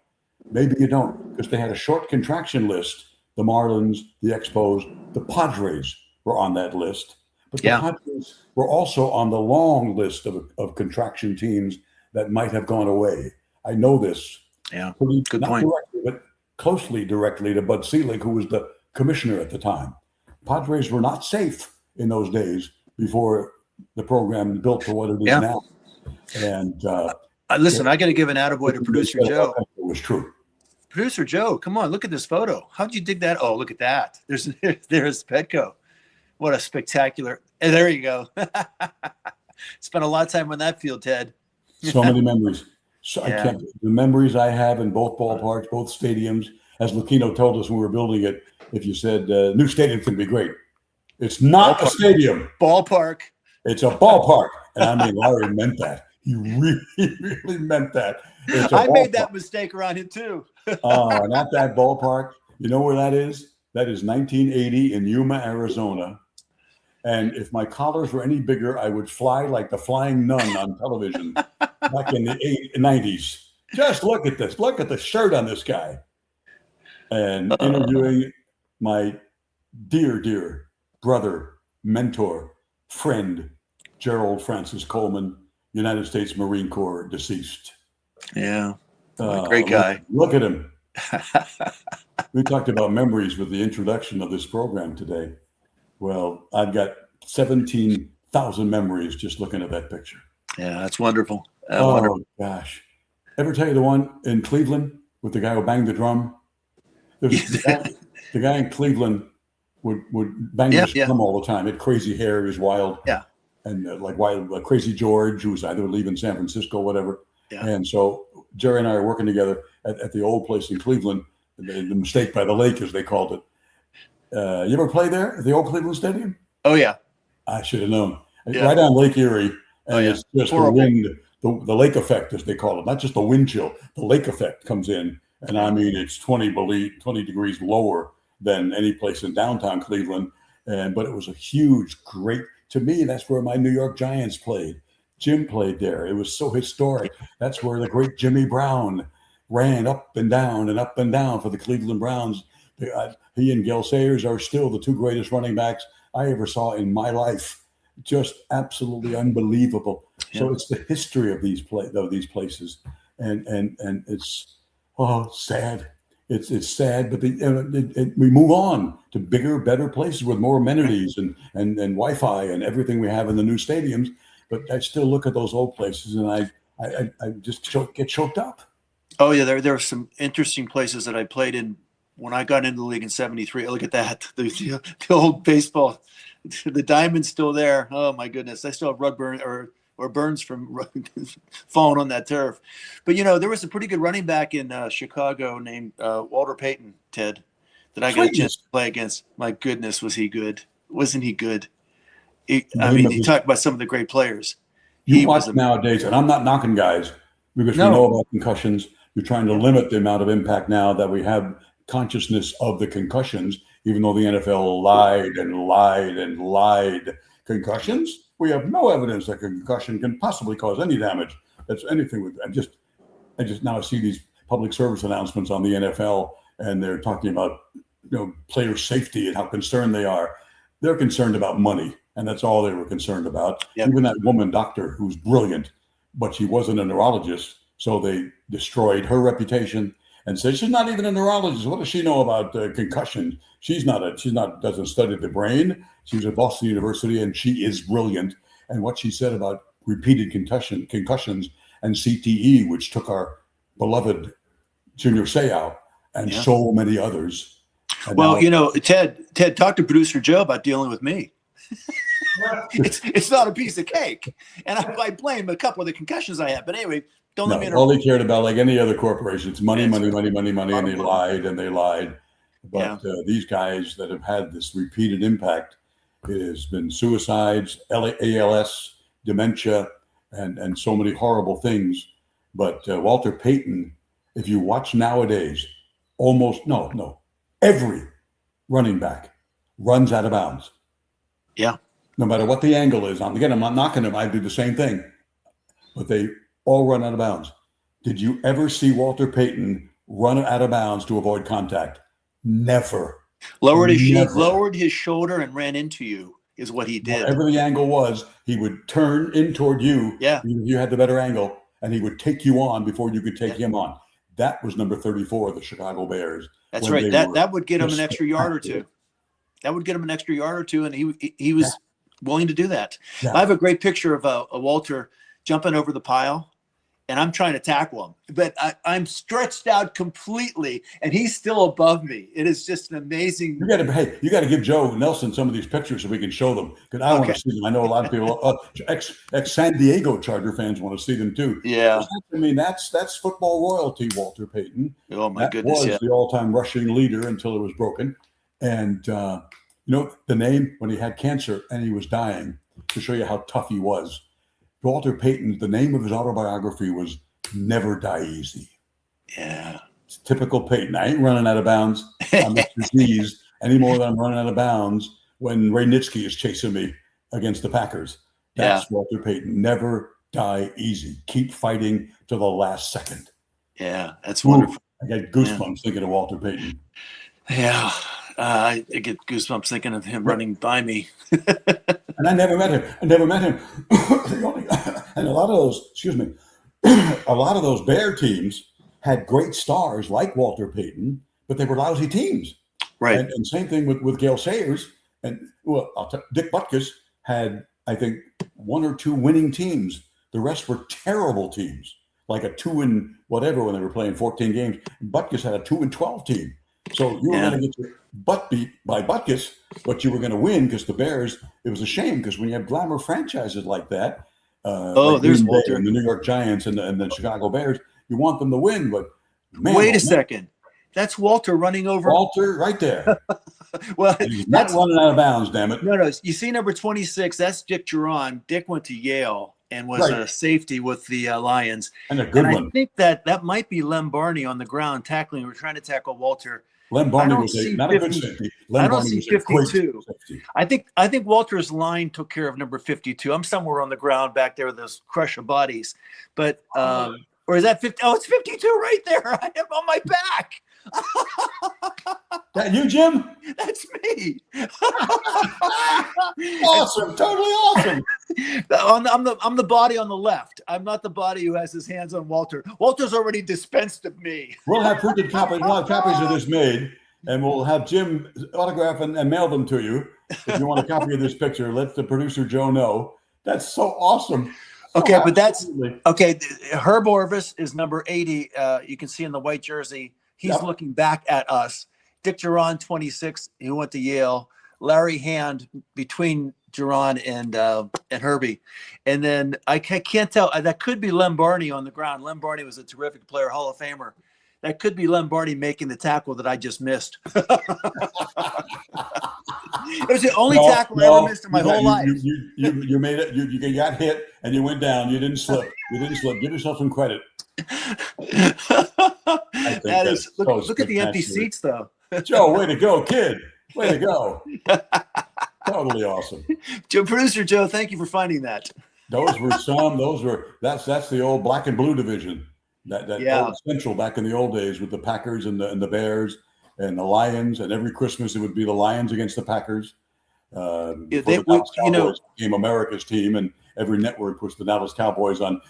S1: because they had a short contraction list. The Marlins, the Expos, the Padres were on that list. But the Padres were also on the long list of contraction teams that might have gone away. I know this.
S2: Yeah,
S1: good point. Directly, but closely directly to Bud Selig, who was the commissioner at the time. Padres were not safe in those days before the program built to what it is now. And
S2: listen, I got to give an attaboy to producer Joe.
S1: It was true.
S2: Producer Joe, come on, look at this photo. How'd you dig that? Oh, look at that. There's Petco. What a spectacular. And there you go. Spent a lot of time on that field, Ted.
S1: So many memories. I can't. The memories I have in both ballparks, both stadiums. As Lucchino told us when we were building it, if you said new stadium can be great, it's not a stadium.
S2: Ballpark.
S1: It's a ballpark, and I mean Larry meant that. He really meant that.
S2: I made that mistake around him too.
S1: Not that ballpark. You know where that is? That is 1980 in Yuma, Arizona. And if my collars were any bigger, I would fly like the Flying Nun on television back in the 90s. Just look at this. Look at the shirt on this guy. And interviewing my dear, dear brother, mentor, friend, Gerald Francis Coleman, United States Marine Corps, deceased.
S2: Yeah. Great guy.
S1: Look at him. We talked about memories with the introduction of this program today. Well, I've got 17,000 memories just looking at that picture.
S2: Yeah, that's wonderful.
S1: Wonderful. Gosh. Ever tell you the one in Cleveland with the guy who banged the drum? The guy in Cleveland would bang his drum all the time. He had crazy hair. He was wild.
S2: Yeah.
S1: And like Crazy George, who was either leaving San Francisco or whatever.
S2: Yeah.
S1: And so Jerry and I are working together at the old place in Cleveland, the Mistake by the Lake, as they called it. You ever play there at the old Cleveland Stadium?
S2: Oh, yeah.
S1: I should have known. Yeah. Right on Lake Erie. And it's just horrible. The wind, the lake effect, as they call it, not just the wind chill, the lake effect comes in. And I mean, it's 20 degrees lower than any place in downtown Cleveland. But it was a huge, great, to me, that's where my New York Giants played. Jim played there. It was so historic. That's where the great Jimmy Brown ran up and down for the Cleveland Browns. He and Gale Sayers are still the two greatest running backs I ever saw in my life. Just absolutely unbelievable. Yeah. So it's the history of these places, and it's sad. It's sad, but we move on to bigger, better places with more amenities and Wi-Fi and everything we have in the new stadiums. But I still look at those old places and I just get choked up.
S2: Oh yeah, there are some interesting places that I played in when I got into the league in '73. Look at that, the old baseball, the diamond's still there. Oh my goodness, I still have rug burn or burns from falling on that turf. But there was a pretty good running back in Chicago named Walter Payton, Ted, that I got a chance to play against. My goodness, was he good? Wasn't he good? You talk about some of the great players.
S1: You watch nowadays, and I'm not knocking guys because we know about concussions. You're trying to limit the amount of impact now that we have consciousness of the concussions, even though the NFL lied and lied and lied. Concussions? We have no evidence that concussion can possibly cause any damage. That's anything with. I just now see these public service announcements on the NFL, and they're talking about player safety and how concerned they are. They're concerned about money, and that's all they were concerned about. Yep. Even that woman doctor who's brilliant, but she wasn't a neurologist, so they destroyed her reputation and said she's not even a neurologist. What does she know about concussion? She's not doesn't study the brain. She was at Boston University, and she is brilliant. And what she said about repeated concussions and CTE, which took our beloved Junior Seau and so many others. And
S2: well,
S1: now,
S2: Ted, talk to producer Joe about dealing with me. it's not a piece of cake, and I blame a couple of the concussions I had. But anyway, don't let me interrupt.
S1: All they cared about, like any other corporation, it's money,
S2: That's
S1: money,
S2: right.
S1: money, money, money, and they lied and they lied. But these guys that have had this repeated impact, it has been suicides, ALS, dementia, and so many horrible things. But Walter Payton, if you watch nowadays, every running back runs out of bounds.
S2: Yeah.
S1: No matter what the angle is. I'm not knocking them. I do the same thing. But they all run out of bounds. Did you ever see Walter Payton run out of bounds to avoid contact? Never.
S2: Lowered his shoulder and ran into you is what he did.
S1: Whatever the angle was, he would turn in toward you.
S2: Yeah.
S1: You had the better angle, and he would take you on before you could take him on. That was number 34 of the Chicago Bears.
S2: That's right. That would get him an extra yard or two. That would get him an extra yard or two, and he was willing to do that. Yeah. I have a great picture of a Walter jumping over the pile, and I'm trying to tackle him, but I'm stretched out completely, and he's still above me. It is just an amazing.
S1: You got to give Joe Nelson some of these pictures so we can show them, because I want to see them. I know a lot of people, ex San Diego Charger fans, want to see them too.
S2: Yeah,
S1: I mean that's football royalty, Walter Payton.
S2: Oh my goodness,
S1: was the all-time rushing leader until it was broken, and the name when he had cancer and he was dying, to show you how tough he was. Walter Payton, the name of his autobiography was Never Die Easy.
S2: Yeah.
S1: It's typical Payton. I ain't running out of bounds on this disease any more than I'm running out of bounds when Ray Nitschke is chasing me against the Packers. That's Walter Payton. Never die easy. Keep fighting to the last second.
S2: Yeah, that's wonderful.
S1: I get goosebumps thinking of Walter Payton.
S2: Yeah. I get goosebumps thinking of him running by me.
S1: And I never met him. And a lot of those Bear teams had great stars like Walter Payton, but they were lousy teams.
S2: Right.
S1: And same thing with Gale Sayers. And Dick Butkus had, I think, 1 or 2 winning teams. The rest were terrible teams, like a 2 whatever when they were playing 14 games. Butkus had a 2-12 team. So you were going to get your butt beat by Butkus, but you were going to win because the Bears, it was a shame because when you have glamour franchises like that, like
S2: there's Walter
S1: and the New York Giants and the Chicago Bears, you want them to win. But
S2: wait a second. That's Walter running over.
S1: Walter right there.
S2: Well,
S1: he's not running out of bounds, damn it.
S2: No. You see number 26, that's Dick Geron. Dick went to Yale and was a safety with the Lions.
S1: And a good one.
S2: I think that might be Lem Barney on the ground tackling. We're trying to tackle Walter.
S1: Lem Barney was not a good safety.
S2: I don't see 52. I think Walter's line took care of number 52. I'm somewhere on the ground back there with those crush of bodies. But or is that 50? Oh, it's 52 right there. I am on my back.
S1: That you, Jim?
S2: That's me.
S1: Awesome, totally awesome.
S2: I'm the body on the left. I'm not the body who has his hands on Walter. Walter's already dispensed of me.
S1: We'll have printed copies. We'll have copies of this made, and we'll have Jim autograph and mail them to you. If you want a copy of this picture, let the producer Joe know. That's so awesome.
S2: Okay, but that's okay. Herb Orvis is number 80. You can see in the white jersey. He's looking back at us. Dick Geron, 26. He went to Yale. Larry Hand between Geron and Herbie. And then I can't tell. That could be Lem Barney on the ground. Lem Barney was a terrific player, Hall of Famer. That could be Lem Barney making the tackle that I just missed. It was the only tackle I ever missed in my whole life.
S1: You made it. You got hit and you went down. You didn't slip. Give yourself some credit.
S2: That is look at the empty seats though.
S1: Joe, way to go, kid. Way to go. Totally awesome.
S2: Producer Joe, thank you for finding that.
S1: That's the old black and blue division. That old Central back in the old days with the Packers and the Bears and the Lions, and every Christmas it would be the Lions against the Packers. The Dallas Cowboys became America's team, and every network puts the Dallas Cowboys on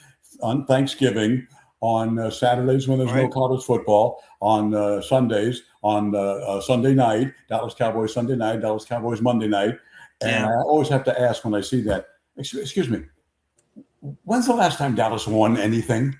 S1: Thanksgiving, on Saturdays when there's no college football, on Sundays, on Sunday night, Dallas Cowboys Sunday night, Dallas Cowboys Monday night. And I always have to ask when I see that, excuse me, when's the last time Dallas won anything?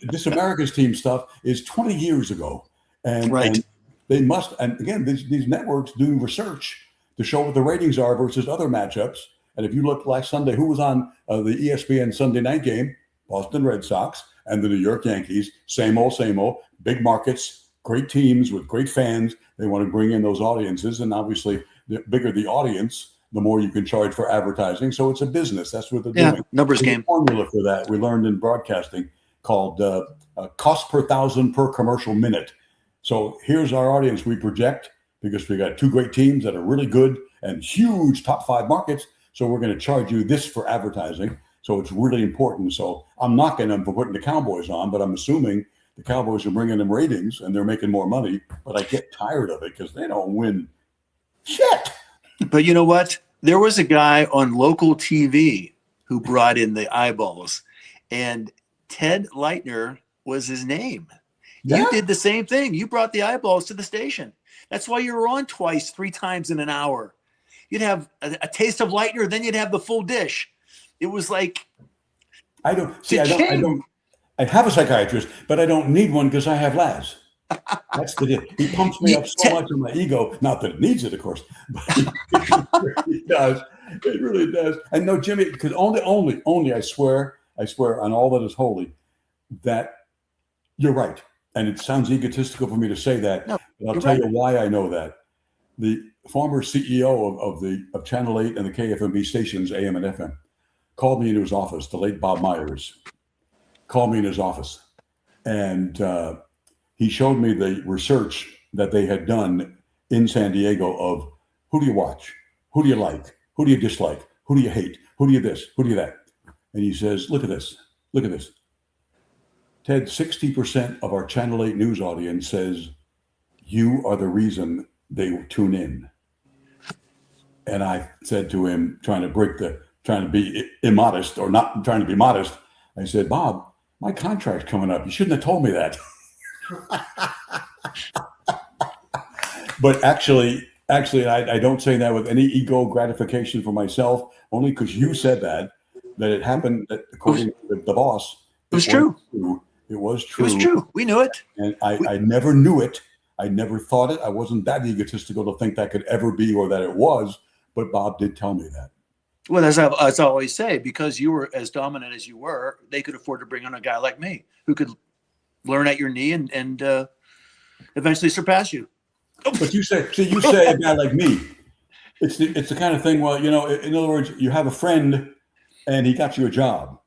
S1: This America's Team stuff is 20 years ago. And they must, and again, these networks do research to show what the ratings are versus other matchups. And if you look last Sunday, who was on the ESPN Sunday night game? Boston Red Sox and the New York Yankees. Same old, big markets, great teams with great fans. They want to bring in those audiences. And obviously, the bigger the audience, the more you can charge for advertising. So it's a business. That's what they're doing.
S2: Numbers
S1: There's
S2: game.
S1: a formula for that we learned in broadcasting called cost per thousand per commercial minute. So here's our audience we project, because we got two great teams that are really good and huge top 5 markets. So we're going to charge you this for advertising. So it's really important. So I'm knocking them for putting the Cowboys on, but I'm assuming the Cowboys are bringing them ratings and they're making more money. But I get tired of it because they don't win shit.
S2: But you know what? There was a guy on local TV who brought in the eyeballs, and Ted Leitner was his name. Yeah. You did the same thing. You brought the eyeballs to the station. That's why you were on twice, 3 times in an hour. You'd have a taste of Leitner, then you'd have the full dish. It was like,
S1: I have a psychiatrist, but I don't need one because I have Laz. That's the deal. He pumps me up so much on my ego. Not that it needs it, of course, but it does. It really does. And no, Jimmy, because only I swear on all that is holy, that you're right. And it sounds egotistical for me to say that, but I'll tell you why I know that. The former CEO of Channel 8 and the KFMB stations, AM and FM, called me into his office. The late Bob Myers called me in his office, and he showed me the research that they had done in San Diego of who do you watch, who do you like, who do you dislike, who do you hate, who do you this, who do you that. And he says, look at this. Ted, 60% of our Channel 8 news audience says you are the reason they tune in. And I said to him, trying to be immodest, or not trying to be modest, I said, Bob, my contract's coming up. You shouldn't have told me that. But actually, I don't say that with any ego gratification for myself, only because you said that it happened, that according to the boss.
S2: It was true.
S1: It was true.
S2: It was true. We knew it.
S1: And I never knew it. I never thought it. I wasn't that egotistical to think that could ever be, or that it was. But Bob did tell me that.
S2: Well, as I always say, because you were as dominant as you were, they could afford to bring on a guy like me who could learn at your knee and eventually surpass you.
S1: But you say a guy like me. It's the kind of thing. Well, in other words, you have a friend and he got you a job,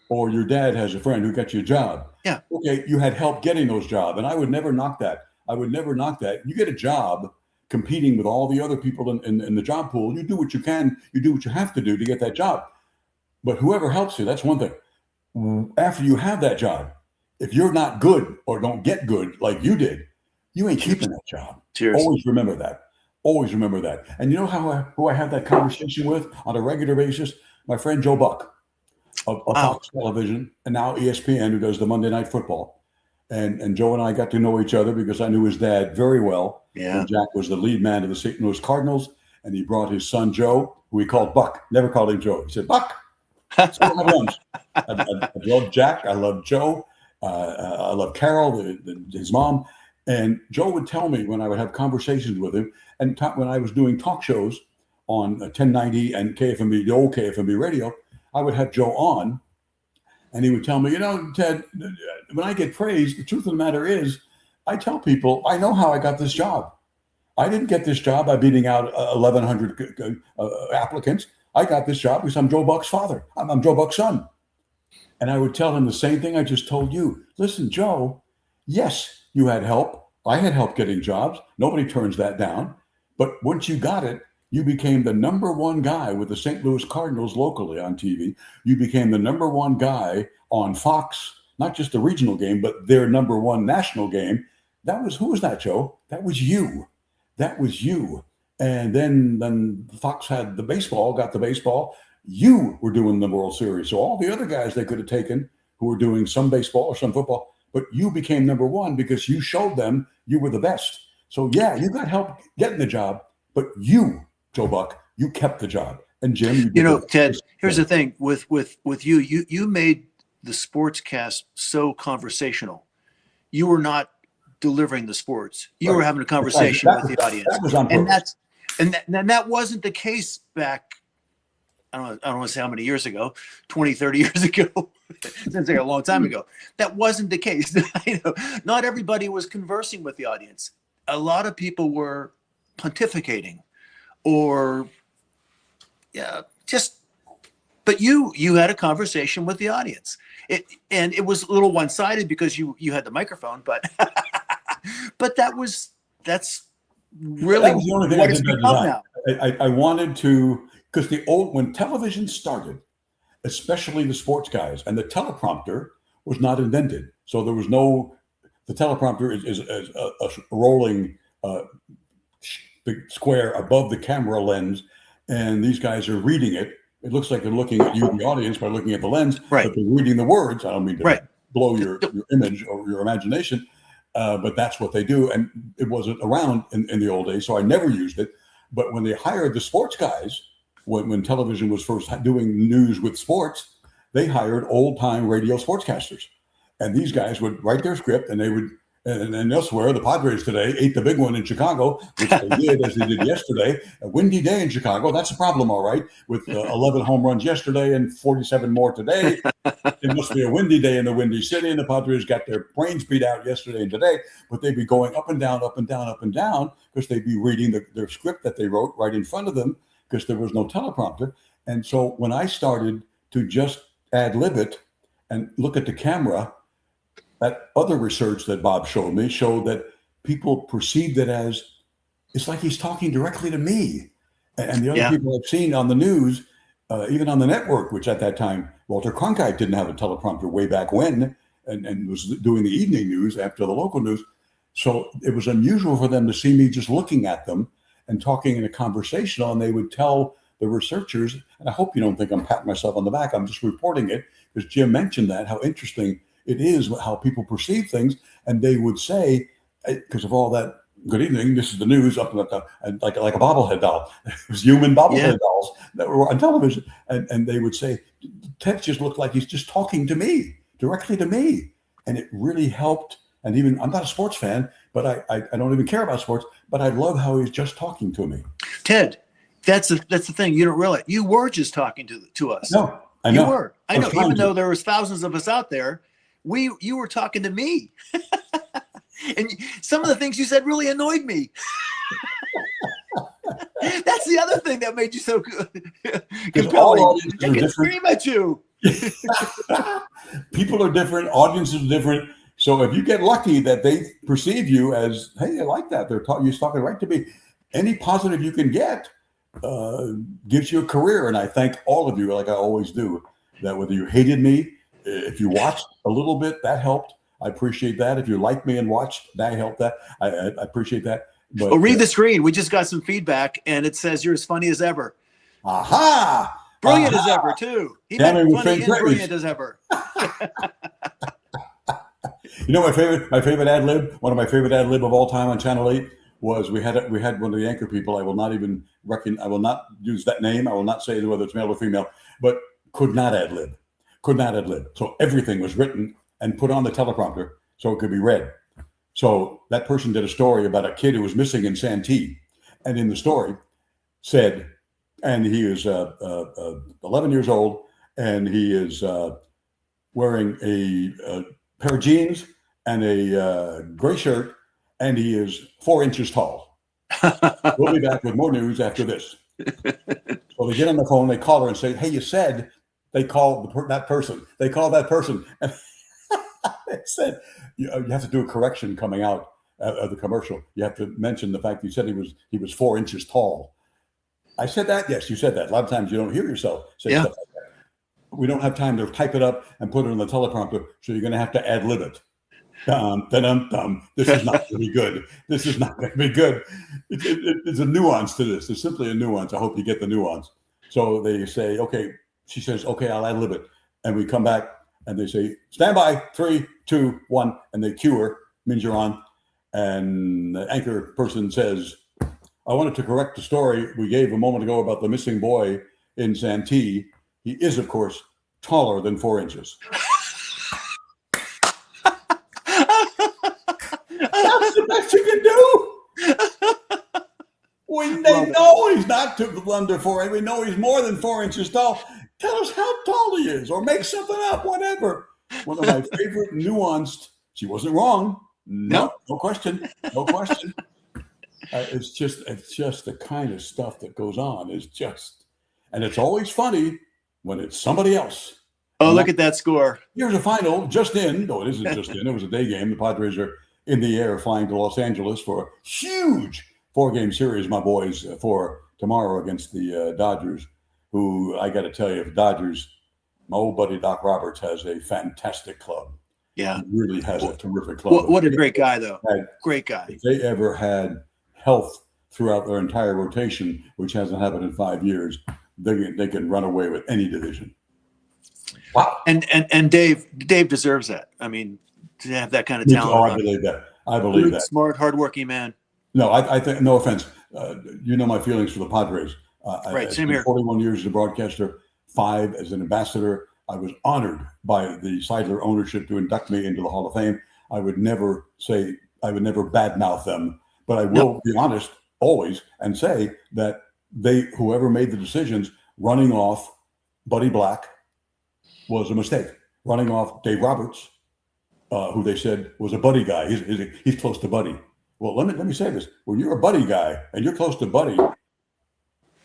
S1: or your dad has a friend who got you a job.
S2: Yeah.
S1: Okay, you had help getting those jobs, and I would never knock that. You get a job competing with all the other people in the job pool. You do what you can. You do what you have to do to get that job. But whoever helps you, that's one thing. After you have that job, if you're not good or don't get good like you did, you ain't keeping that job.
S2: Cheers.
S1: Always remember that. And you know who I have that conversation with on a regular basis? My friend Joe Buck of Fox Television, and now ESPN, who does the Monday Night Football. And Joe and I got to know each other because I knew his dad very well.
S2: Yeah.
S1: And Jack was the lead man of the St. Louis Cardinals, and he brought his son Joe, who he called Buck. Never called him Joe. He said, Buck, let's go have lunch. I love Jack. I love Joe. I love Carol, his mom. And Joe would tell me when I would have conversations with him, and when I was doing talk shows on 1090 and KFMB, the old KFMB radio, I would have Joe on, and he would tell me, Ted, when I get praised, the truth of the matter is, I tell people, I know how I got this job. I didn't get this job by beating out 1,100 applicants. I got this job because I'm Joe Buck's father. I'm Joe Buck's son. And I would tell him the same thing I just told you. Listen, Joe, yes, you had help. I had help getting jobs. Nobody turns that down. But once you got it, you became the number one guy with the St. Louis Cardinals locally on TV. You became the number one guy on Fox, not just the regional game, but their number one national game. Who was that, Joe? That was you. And then Fox had the baseball, got the baseball. You were doing the World Series. So all the other guys they could have taken who were doing some baseball or some football, but you became number one because you showed them you were the best. So yeah, you got help getting the job, but you, Joe Buck, you kept the job. And Jim, you
S2: You
S1: did
S2: know,
S1: that.
S2: Ted, here's the thing with you. You made the sportscast so conversational. You were not delivering the sports. You were
S1: Right.
S2: having a
S1: That's right.
S2: conversation with the audience,
S1: That was on
S2: and
S1: purpose.
S2: that wasn't the case back. I don't want to say how many years ago, 20, 30 years ago. Seems like a long time ago. That wasn't the case. Not everybody was conversing with the audience. A lot of people were pontificating, or just. But you had a conversation with the audience. And it was a little one sided because you had the microphone, but but that's really
S1: That was the only thing I
S2: what it's
S1: did by
S2: become
S1: design.
S2: now.
S1: I wanted to, because when television started, especially the sports guys, and the teleprompter was not invented. So there was the teleprompter is a rolling big square above the camera lens, and these guys are reading it. It looks like they're looking at you, the audience, by looking at the lens,
S2: Right.
S1: but they're reading the words. I don't mean to
S2: Right.
S1: blow your image or your imagination, but that's what they do. And it wasn't around in the old days, so I never used it. But when they hired the sports guys, when television was first doing news with sports, they hired old-time radio sportscasters. And these guys would write their script, and they would, and they'll swear the Padres today ate the big one in Chicago, which they did, as they did yesterday. A windy day in Chicago. That's a problem, all right, with 11 home runs yesterday and 47 more today. It must be a windy day in the Windy City, and the Padres got their brains beat out yesterday and today. But they'd be going up and down, up and down, up and down, because they'd be reading their script that they wrote right in front of them, because there was no teleprompter. And so when I started to just ad lib it and look at the camera, that other research that Bob showed me showed that people perceived it as, it's like he's talking directly to me. And the other people I've seen on the news, even on the network, which at that time, Walter Cronkite didn't have a teleprompter way back when, and was doing the evening news after the local news. So it was unusual for them to see me just looking at them and talking in a conversational, and they would tell the researchers, and I hope you don't think I'm patting myself on the back, I'm just reporting it, because Jim mentioned that, how interesting it is how people perceive things. And they would say, because of all that, good evening, this is the news, up and like a bobblehead doll. It was human bobblehead dolls that were on television. And they would say, Ted just looked like he's just talking to me, directly to me. And it really helped. And even, I'm not a sports fan, but I don't even care about sports, but I love how he's just talking to me.
S2: Ted, that's the thing. You don't realize you were just talking to us.
S1: No, I know.
S2: You were. I know. Even though there was thousands of us out there, you were talking to me. And some of the things you said really annoyed me. That's the other thing that made you so compelling. I can scream at you.
S1: People are different. Audiences are different. So if you get lucky that they perceive you as, hey, I like that, you're talking right to me. Any positive you can get gives you a career. And I thank all of you, like I always do, that whether you hated me, if you watched a little bit, that helped. I appreciate that. If you liked me and watched, that helped. That I appreciate that. But
S2: read the screen. We just got some feedback, and it says you're as funny as ever.
S1: Aha!
S2: Brilliant as ever, too. He meant funny and brilliant as ever.
S1: You know, my favorite ad lib. One of my favorite ad lib of all time on Channel 8 was we had one of the anchor people. I will not even I will not use that name. I will not say whether it's male or female, but could not ad lib. So everything was written and put on the teleprompter so it could be read. So that person did a story about a kid who was missing in Santee, and in the story said, and he is 11 years old, and he is wearing a pair of jeans and a gray shirt, and he is 4 inches tall. We'll be back with more news after this. So they get on the phone, they call her and say, hey, you said, they call that person. They call that person. And they said, you have to do a correction coming out of the commercial. You have to mention the fact you said he was 4 inches tall. I said that? Yes, you said that. A lot of times you don't hear yourself say stuff like that. We don't have time to type it up and put it on the teleprompter, so you're going to have to ad lib it. This is not going to be good. This is not going to be good. It's a nuance to this. It's simply a nuance. I hope you get the nuance. So they say, okay. She says, okay, I'll ad lib it. And we come back and they say, stand by, 3, 2, 1. And they cue her, means you're on. And the anchor person says, I wanted to correct the story we gave a moment ago about the missing boy in Santee, he is, of course, taller than 4 inches. That's the best you can do. They know he's not under 4. We know he's more than 4 inches tall. Tell us how tall he is, or make something up, whatever. One of my favorite nuanced. She wasn't wrong. No question. No question. It's just the kind of stuff that goes on. And it's always funny when it's somebody else.
S2: Oh, look at that score.
S1: Here's a final just in. No, it isn't just in. It was a day game. The Padres are in the air flying to Los Angeles for a huge 4-game series, my boys, for tomorrow against the Dodgers, who I got to tell you, the Dodgers, my old buddy Doc Roberts has a fantastic club.
S2: Yeah.
S1: He really has a terrific club.
S2: What a great guy, though. Great guy.
S1: If they ever had health throughout their entire rotation, which hasn't happened in 5 years, they can run away with any division. Wow.
S2: And Dave deserves that. I mean, to have that kind of talent.
S1: Oh, I believe that. I believe that.
S2: Smart, hardworking man.
S1: No, I think, no offense. You know my feelings for the Padres.
S2: Right, same here.
S1: 41 years as a broadcaster, 5 as an ambassador. I was honored by the Seidler ownership to induct me into the Hall of Fame. I would never badmouth them, but I will be honest always and say that whoever made the decisions running off Buddy Black was a mistake. Running off Dave Roberts, who they said was a Buddy guy. He's close to Buddy. Well, let me say this. When you're a Buddy guy and you're close to Buddy,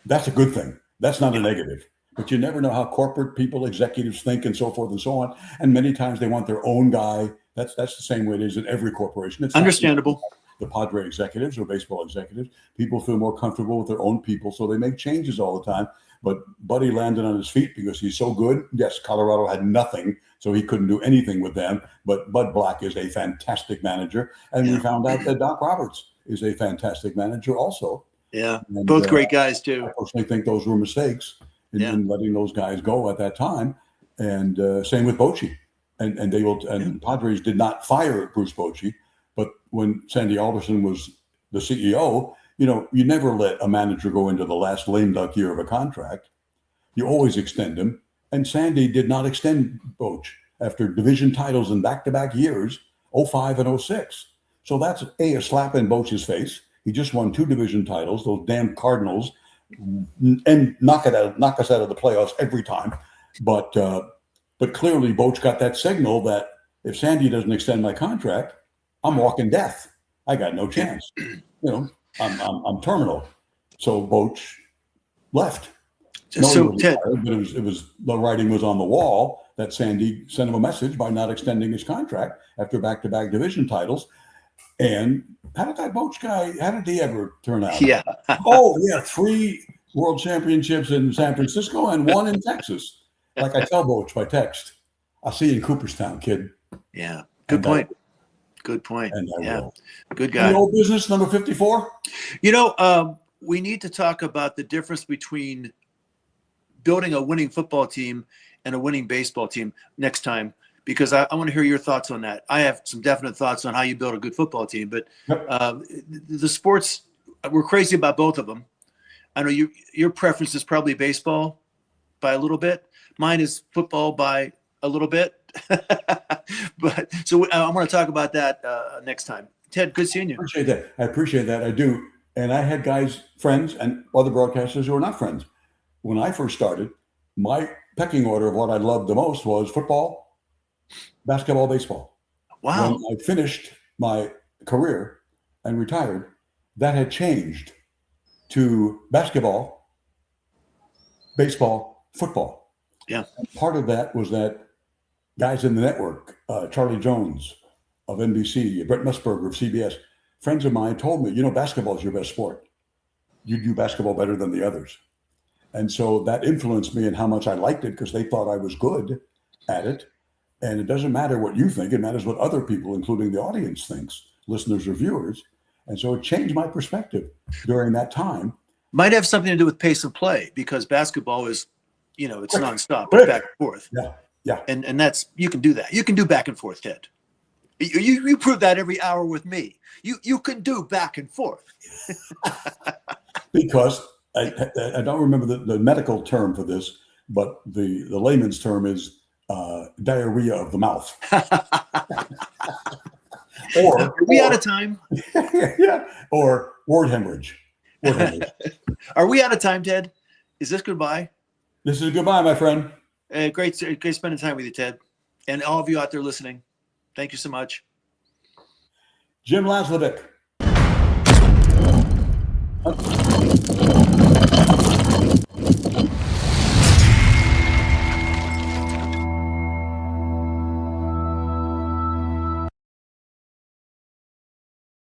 S1: that's a good thing. That's not a negative. But you never know how corporate people, executives think and so forth and so on. And many times they want their own guy. That's the same way it is in every corporation. It's
S2: understandable.
S1: The Padre executives or baseball executives, people feel more comfortable with their own people, so they make changes all the time. But Buddy landed on his feet because he's so good. Yes, Colorado had nothing, so he couldn't do anything with them. But Bud Black is a fantastic manager. And we found out that Doc Roberts is a fantastic manager also.
S2: Yeah, and both great guys, too.
S1: I personally think those were mistakes in letting those guys go at that time. And same with Bochy. And Padres did not fire Bruce Bochy. But when Sandy Alderson was the CEO, you never let a manager go into the last lame duck year of a contract. You always extend him. And Sandy did not extend Boch after division titles in back-to-back years, 05 and 06. So that's a slap in Boch's face. He just won 2 division titles, those damn Cardinals, and knock us out of the playoffs every time. But clearly Boch got that signal that if Sandy doesn't extend my contract, I'm walking death. I got no chance. I'm terminal. So Boch left.
S2: So Ted,
S1: but it was the writing was on the wall that Sandy sent him a message by not extending his contract after back-to-back division titles. And how did that Boch guy? How did he ever turn out?
S2: Yeah.
S1: 3 world championships in San Francisco and 1 in Texas. Like I tell Boch by text, I'll see you in Cooperstown, kid.
S2: Yeah. Good point. Good point.
S1: And I will.
S2: Good guy.
S1: The old business, number 54.
S2: We need to talk about the difference between building a winning football team and a winning baseball team next time, because I want to hear your thoughts on that. I have some definite thoughts on how you build a good football team, but the sports, we're crazy about both of them. I know your preference is probably baseball by a little bit. Mine is football by a little bit. But so I want to talk about that next time. Ted, good seeing you.
S1: I appreciate that. I do. And I had guys, friends, and other broadcasters who are not friends. When I first started, my pecking order of what I loved the most was football, basketball, baseball.
S2: Wow.
S1: When I finished my career and retired, that had changed to basketball, baseball, football.
S2: Yeah.
S1: And part of that was that guys in the network, Charlie Jones of NBC, Brett Musburger of CBS, friends of mine told me, basketball is your best sport. You do basketball better than the others. And so that influenced me in how much I liked it because they thought I was good at it. And it doesn't matter what you think. It matters what other people, including the audience, thinks, listeners or viewers. And so it changed my perspective during that time.
S2: Might have something to do with pace of play because basketball is, it's nonstop, back and forth.
S1: Yeah.
S2: And that's, you can do that. You can do back and forth, Ted. You prove that every hour with me. You can do back and forth.
S1: Because I don't remember the medical term for this, but the layman's term is diarrhea of the mouth.
S2: Are we out of time?
S1: Yeah, or word hemorrhage. Word hemorrhage.
S2: Are we out of time, Ted? Is this goodbye?
S1: This is goodbye, my friend.
S2: Great spending time with you, Ted. And all of you out there listening, thank you so much.
S1: Jim Laszlovic.